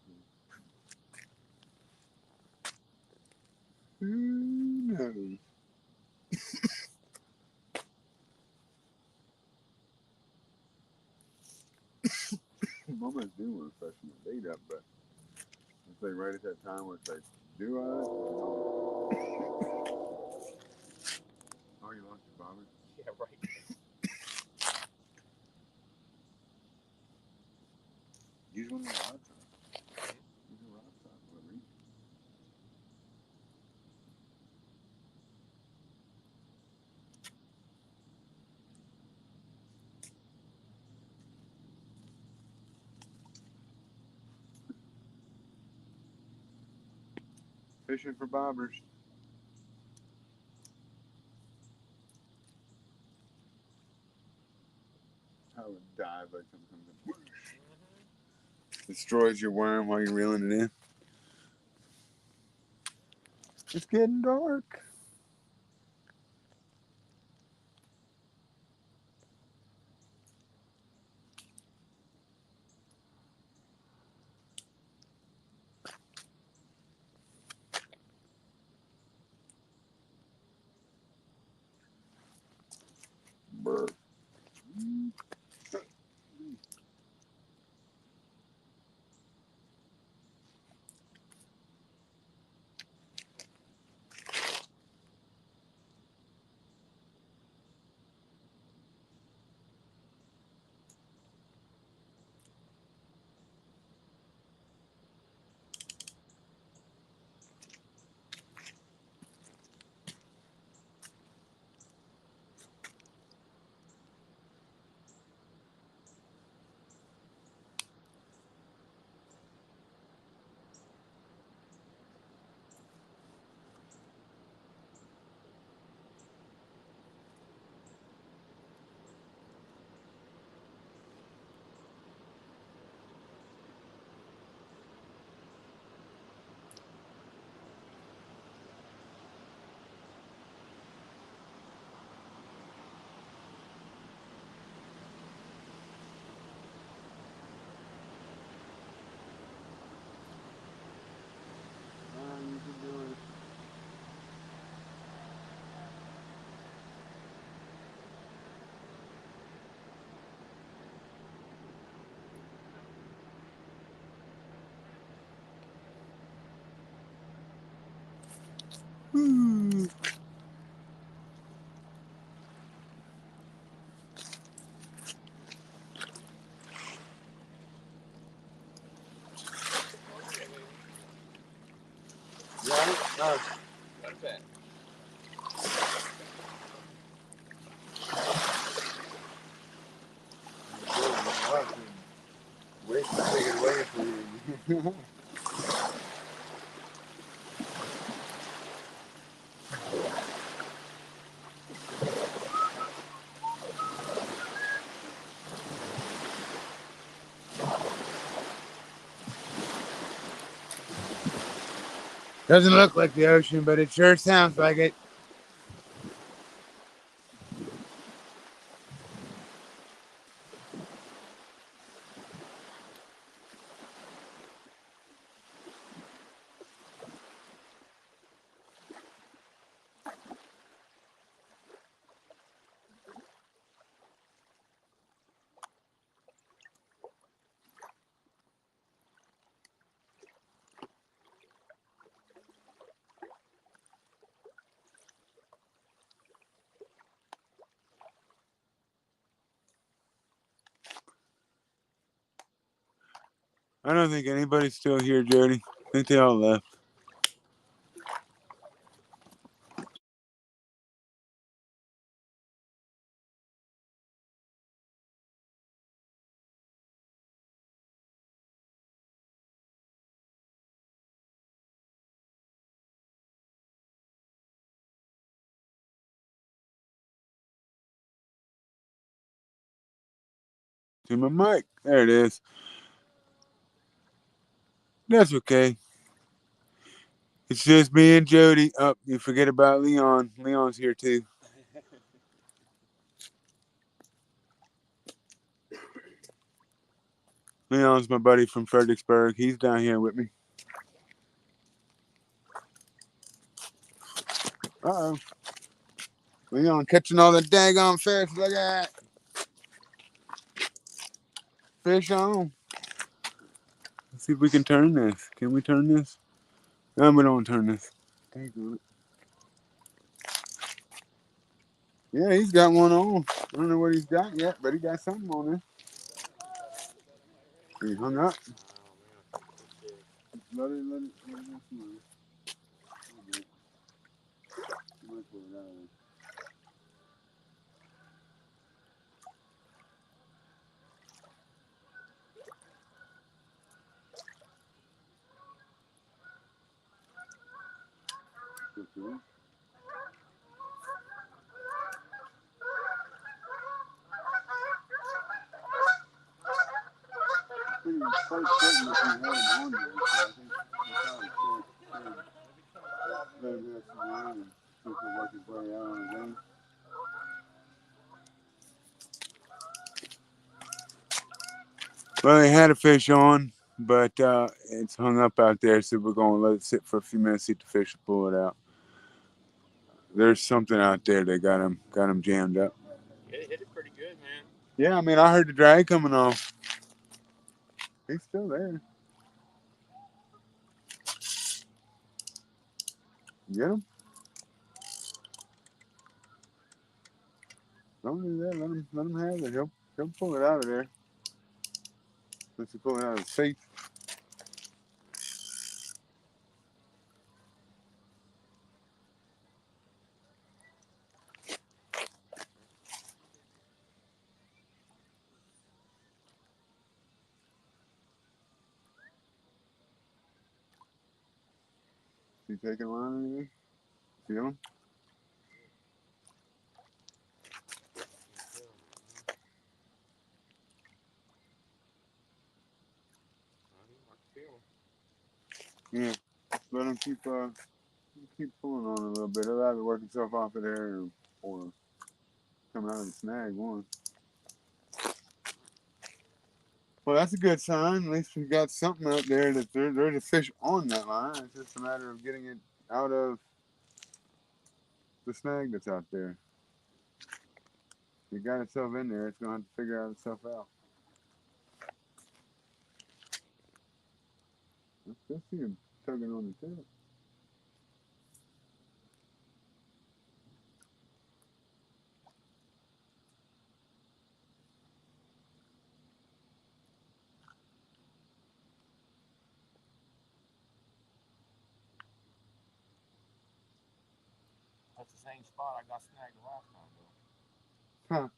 Who knows? Mama's do want to freshen the date up, but it's like right at that time where it's like, do I? Oh, you lost your bobber? Yeah, right. Use one of the rod signs. Use a rod sign for a reason. Fishing for bobbers. How it dive like something comes up. Whoosh. Destroys your worm while you're reeling it in. It's getting dark. Brr. You can do it. Woo. Yeah, What's that? wait to take it away from you. Doesn't look like the ocean, but it sure sounds like it. I don't think anybody's still here, Jody. I think they all left. To my mic. There it is. That's okay. It's just me and Jody. Oh, you forget about Leon. Leon's here too. Leon's my buddy from Fredericksburg. He's down here with me. Uh oh. Leon catching all the daggone fish. Look at that. Fish on. Let's see if we can turn this. Can we turn this? No, we don't turn this. Yeah, he's got one on. I don't know what he's got yet, but he got something on there. He hung up. Let it move. Well, they had a fish on, but it's hung up out there, so we're going to let it sit for a few minutes, see if the fish will pull it out. There's something out there that got him jammed up. It hit it pretty good, man. Yeah, I mean, I heard the drag coming off. He's still there. Get him. Don't do that. Let him have it. He'll pull it out of there. Once he pull it out of the safe. Is he taking line or anything? Feel him? Yeah. Let him keep pulling on it a little bit. It'll either work itself off of there or come out of the snag one. Well, that's a good sign. At least we got something out there that there's a fish on that line. It's just a matter of getting it out of the snag that's out there. It got itself in there. It's gonna have to figure out itself out. I still see him tugging on the tail. That's the same spot I got snagged the last time, though. Huh.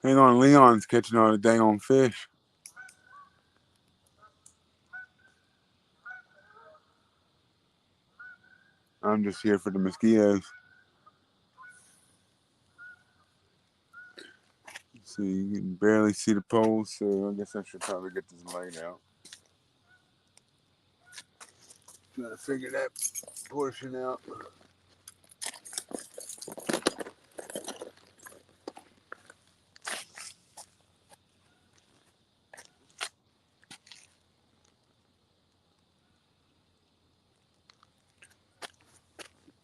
Hang on, Leon's catching all the dang on fish. I'm just here for the mosquitoes. See, you can barely see the poles, so I guess I should probably get this light out. Gotta figure that portion out.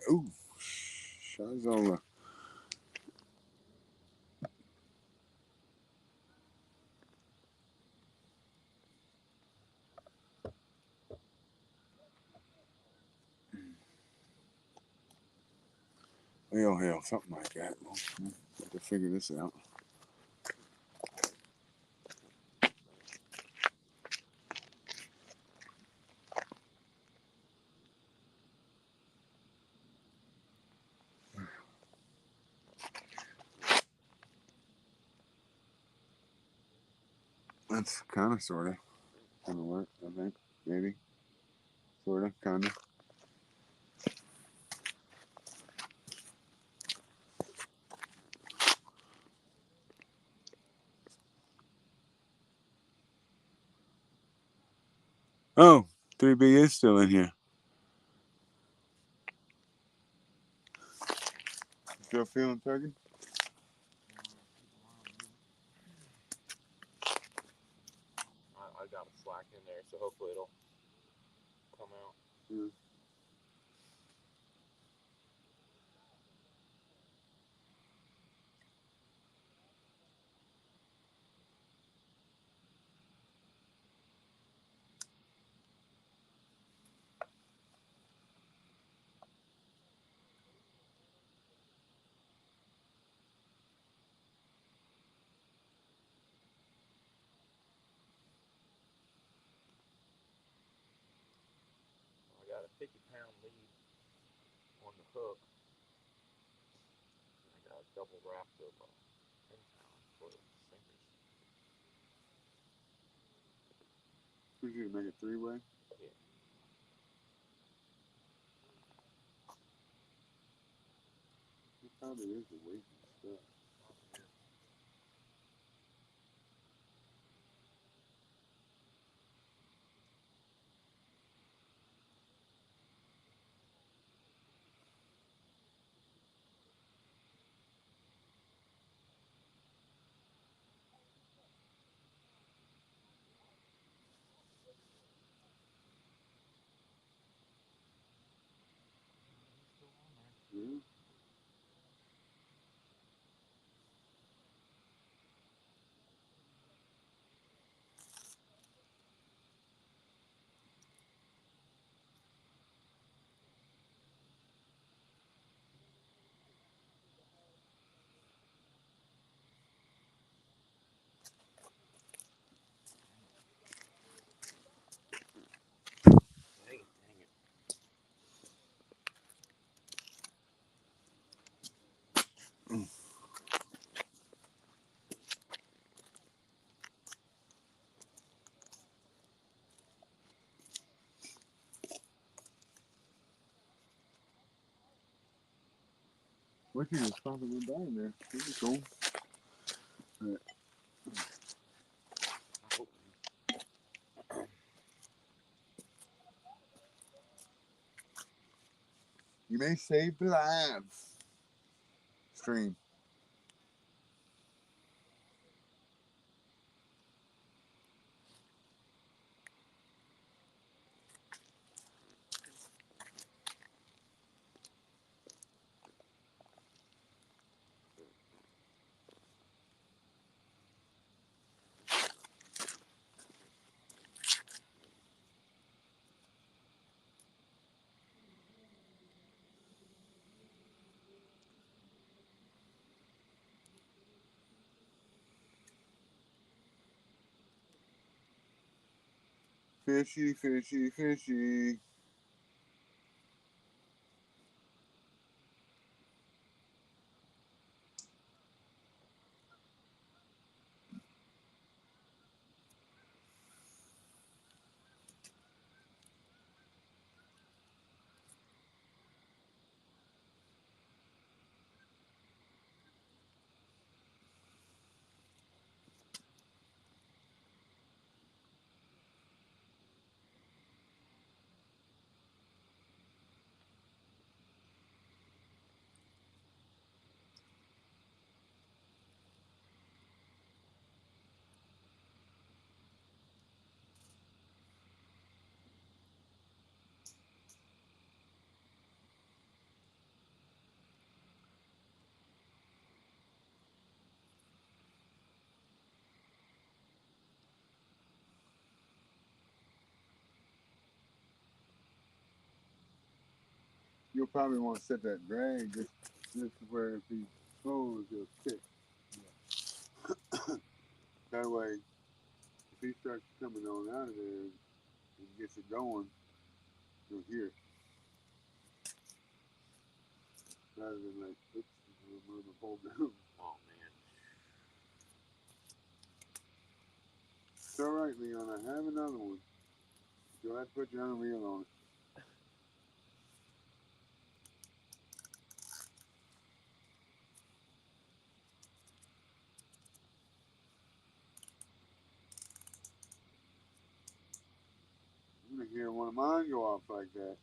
Ooh, Shazola. hell, something like that. We'll have to figure this out. That's kind of, sort of, gonna work, I think. Maybe. Sort of, kind of. Oh, 3B is still in here. Still feeling turkey? I got a slack in there, so hopefully it'll come out. Yeah. I got a 50-pound lead on the hook. I got a double wrapped of 10-pound for the sinkers. Would you make it 3-way? Yeah. It probably is the weight and stuff. Yeah. Dang it. What you just popping one down there? This is cool. Right. You may save the lives. Stream. Fishy, fishy, fishy. You'll probably want to set that drag just This is where if he pulls, he'll kick. That way, if he starts coming on out of there and gets it going, you'll hear it. Rather than like, oops, I'm moving the pole down. Oh man. It's all right, Leon. I have another one. You'll have to put your own reel on it. I'm gonna hear one of mine go off like that.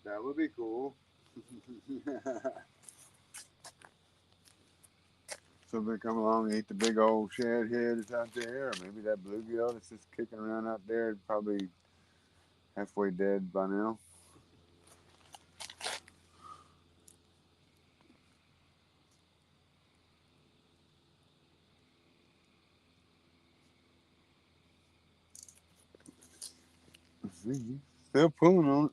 That would be cool. Somebody come along and eat the big old shad head that's out there, or maybe that bluegill that's just kicking around out there, probably halfway dead by now. Let's see, still pulling on it.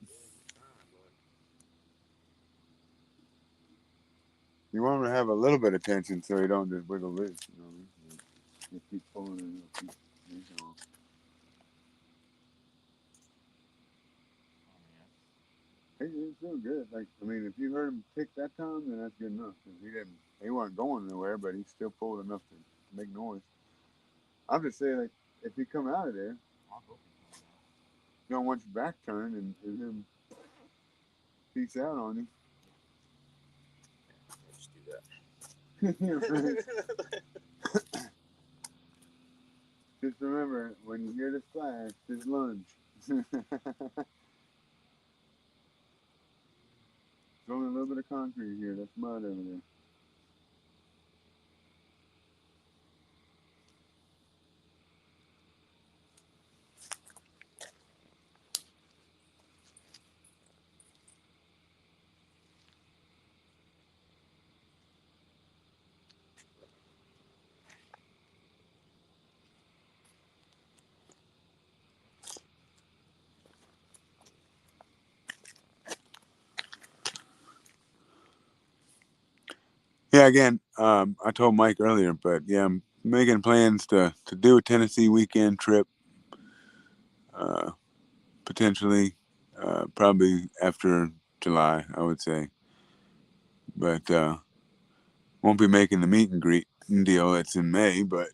You want him to have a little bit of tension so he don't just wiggle loose. You know, you keep pulling and he'll keep going. He's still good. Like I mean, if you heard him tick that time, then that's good enough. 'Cause he didn't, he wasn't going nowhere, but he still pulled enough to make noise. I'm just saying, like, if he come out of there, you don't want your back turned and him peace out on you. Just do that. Just remember, when you hear the splash, just lunge. There's only a little bit of concrete here. That's mud over there. Yeah, again, I told Mike earlier, but yeah, I'm making plans to do a Tennessee weekend trip, uh, potentially, probably after July, I would say. But won't be making the meet and greet deal. It's in May, but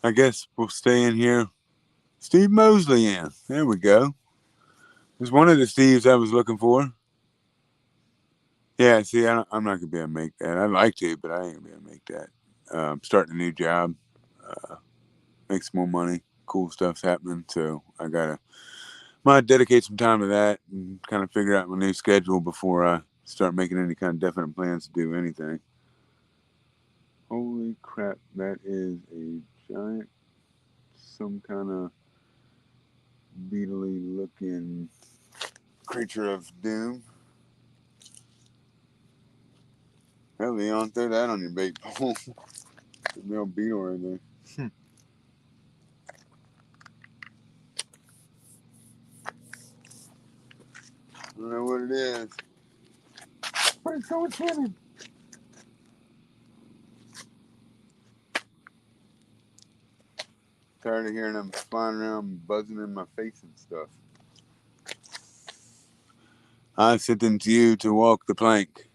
I guess we'll stay in here. Steve Mosley in. There we go. There's one of the Steves I was looking for. Yeah, see, I'm not gonna be able to make that. I'd like to, but I ain't gonna be able to make that. Starting a new job, uh, make some more money, cool stuff's happening, so I gotta might dedicate some time to that and kind of figure out my new schedule before I start making any kind of definite plans to do anything. Holy crap, that is a giant, some kind of beetly looking creature of doom. Hell, Leon, throw that on your bait pole. There's no beetle right there. I don't know what it is. But it's so exciting. Tired of hearing them flying around, buzzing in my face and stuff. I sentence you to walk the plank.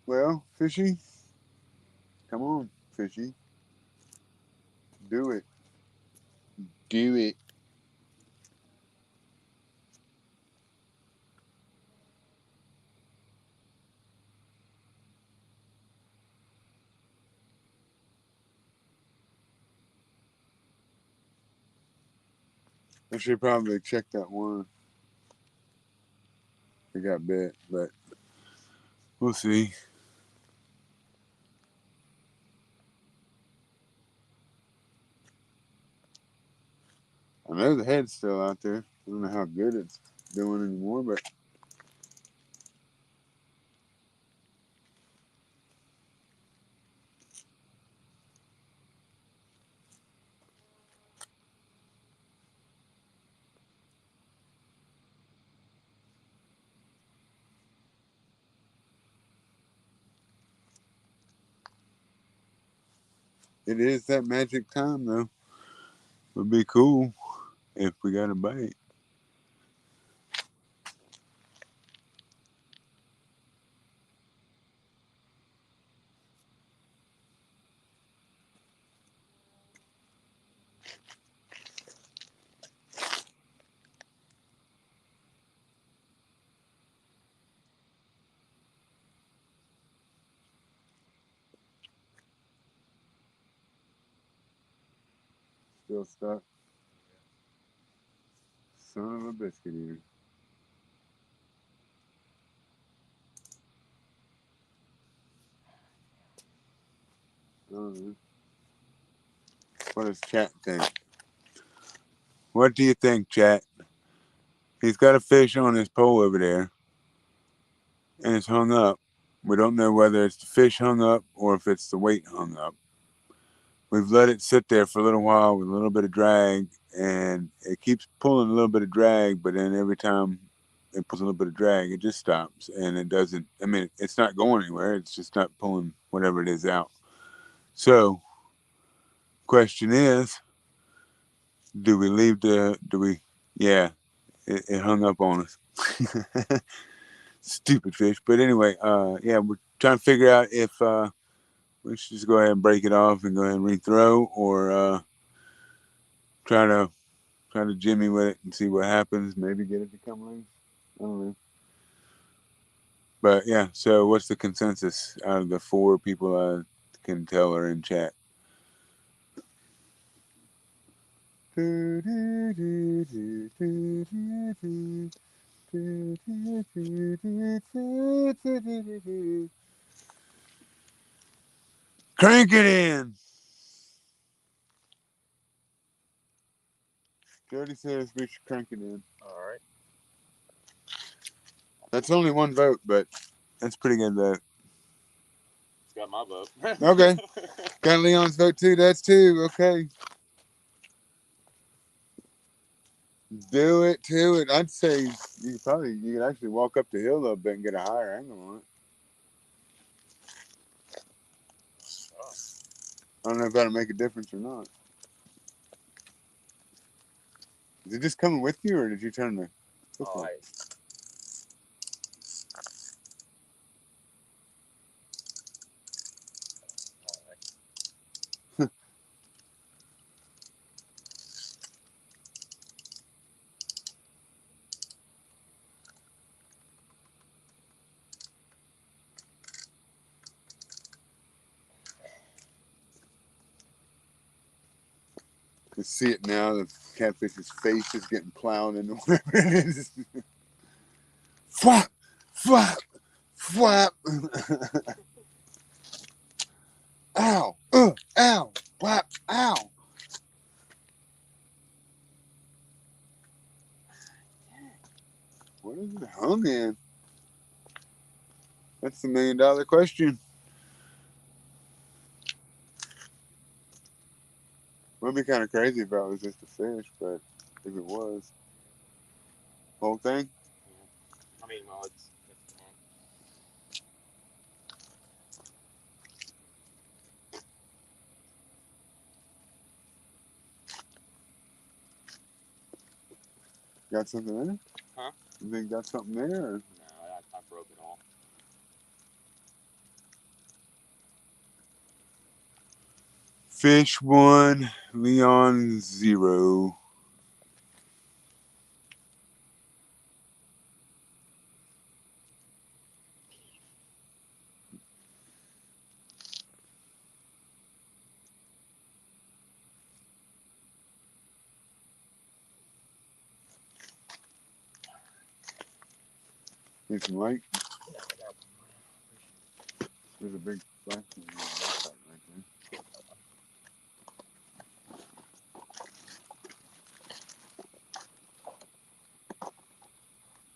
Well, fishy, fishy. Do it. Do it. I should probably check that one. It got bit, but we'll see. I know the head's still out there. I don't know how good it's doing anymore, but it is that magic time, though. Would be cool if we got a bite. Still stuck. Son of a biscuit eater. I don't know. What does chat think? What do you think, chat? He's got a fish on his pole over there, and it's hung up. We don't know whether it's the fish hung up or if it's the weight hung up. We've let it sit there for a little while with a little bit of drag, and it keeps pulling a little bit of drag, but then every time it pulls a little bit of drag, it just stops, and it doesn't. I mean, it's not going anywhere. It's just not pulling whatever it is out. So, question is, do we leave the? Do we? Yeah, it hung up on us. Stupid fish. But anyway, yeah, we're trying to figure out if we should just go ahead and break it off and go ahead and rethrow, or try to jimmy with it and see what happens. Maybe get it to come loose. I don't know. But yeah, so what's the consensus out of the 4 people I can tell are in chat? Crank it in. Jody says we should crank it in. All right. That's only 1 vote, but that's pretty good vote. It's got my vote. Okay. Got Leon's vote too. That's 2. Okay. Do it to it. I'd say you could actually walk up the hill a little bit and get a higher angle on it. Oh. I don't know if that'll make a difference or not. Is it just coming with you, or did you turn the hook Oh, on? You see it now. The catfish's face is getting plowed into whatever it is. Flap, flap, flap. Ow, ow, flap, ow. What is it hung in? That's the $1 million question. Would be kind of crazy if it was just a fish, but if it was, whole thing. I mean, well, it's Got something in it? Huh? You think got something there? Or? no, I broke it all. Fish 1, Leon 0. Need some light? There's a big flash right there.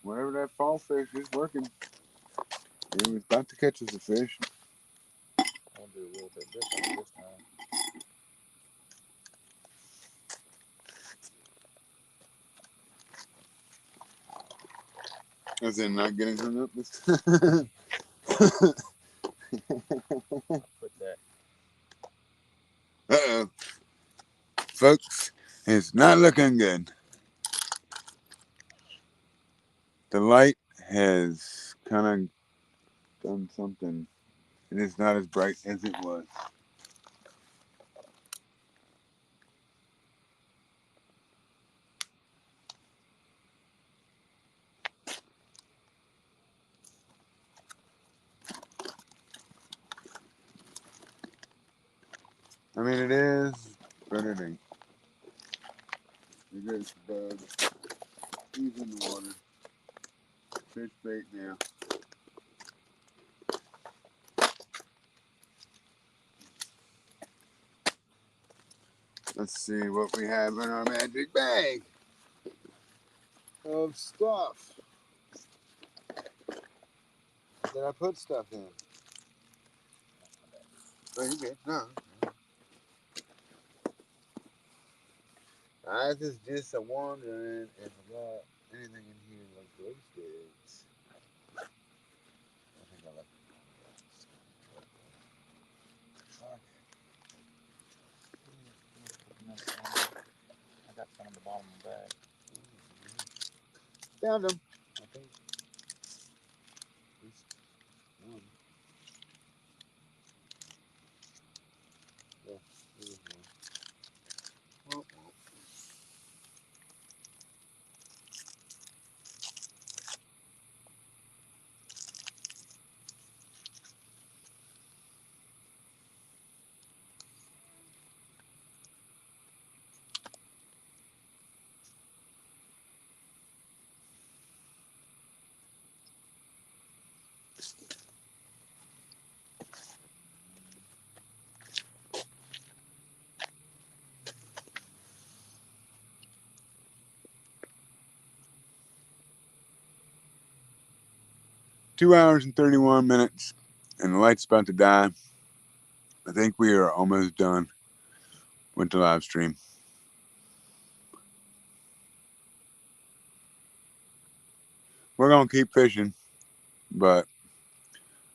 Whatever that fall fish is working. It was about to catch us a fish. I'll do a little bit different this time. As in not getting hung up this Put that. Uh-oh. Folks, it's not looking good. The light has kind of done something. It is not as bright as it was. I mean, it is, but it ain't. It gets bug. He's in the water. Fish bait now. Let's see what we have in our magic bag of stuff. Did I put stuff in? Oh, you did? No. I was just wondering if I got anything in here like glow sticks. I think I left I got some in the bottom of the bag. Found them. I think. Yeah, there was one. Well, 2 hours and 31 minutes, and the light's about to die. I think we are almost done with the live stream. We're gonna keep fishing, but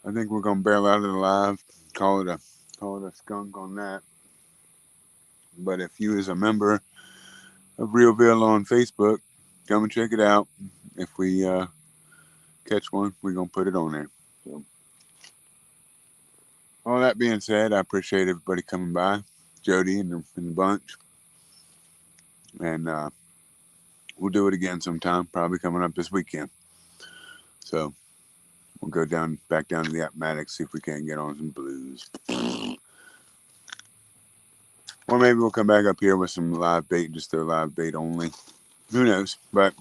I think we're gonna bail out of the live. Call it a skunk on that. But if you, as a member of Realville on Facebook, come and check it out. If we catch one, we're gonna put it on there. So, all that being said, I appreciate everybody coming by, Jody and the bunch, and we'll do it again sometime. Probably coming up this weekend. So we'll go back down to the Appomattox, see if we can't get on some blues. Or maybe we'll come back up here with some live bait, just their live bait only. Who knows? But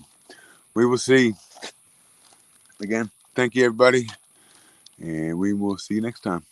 we will see. Again, thank you, everybody. And we will see you next time.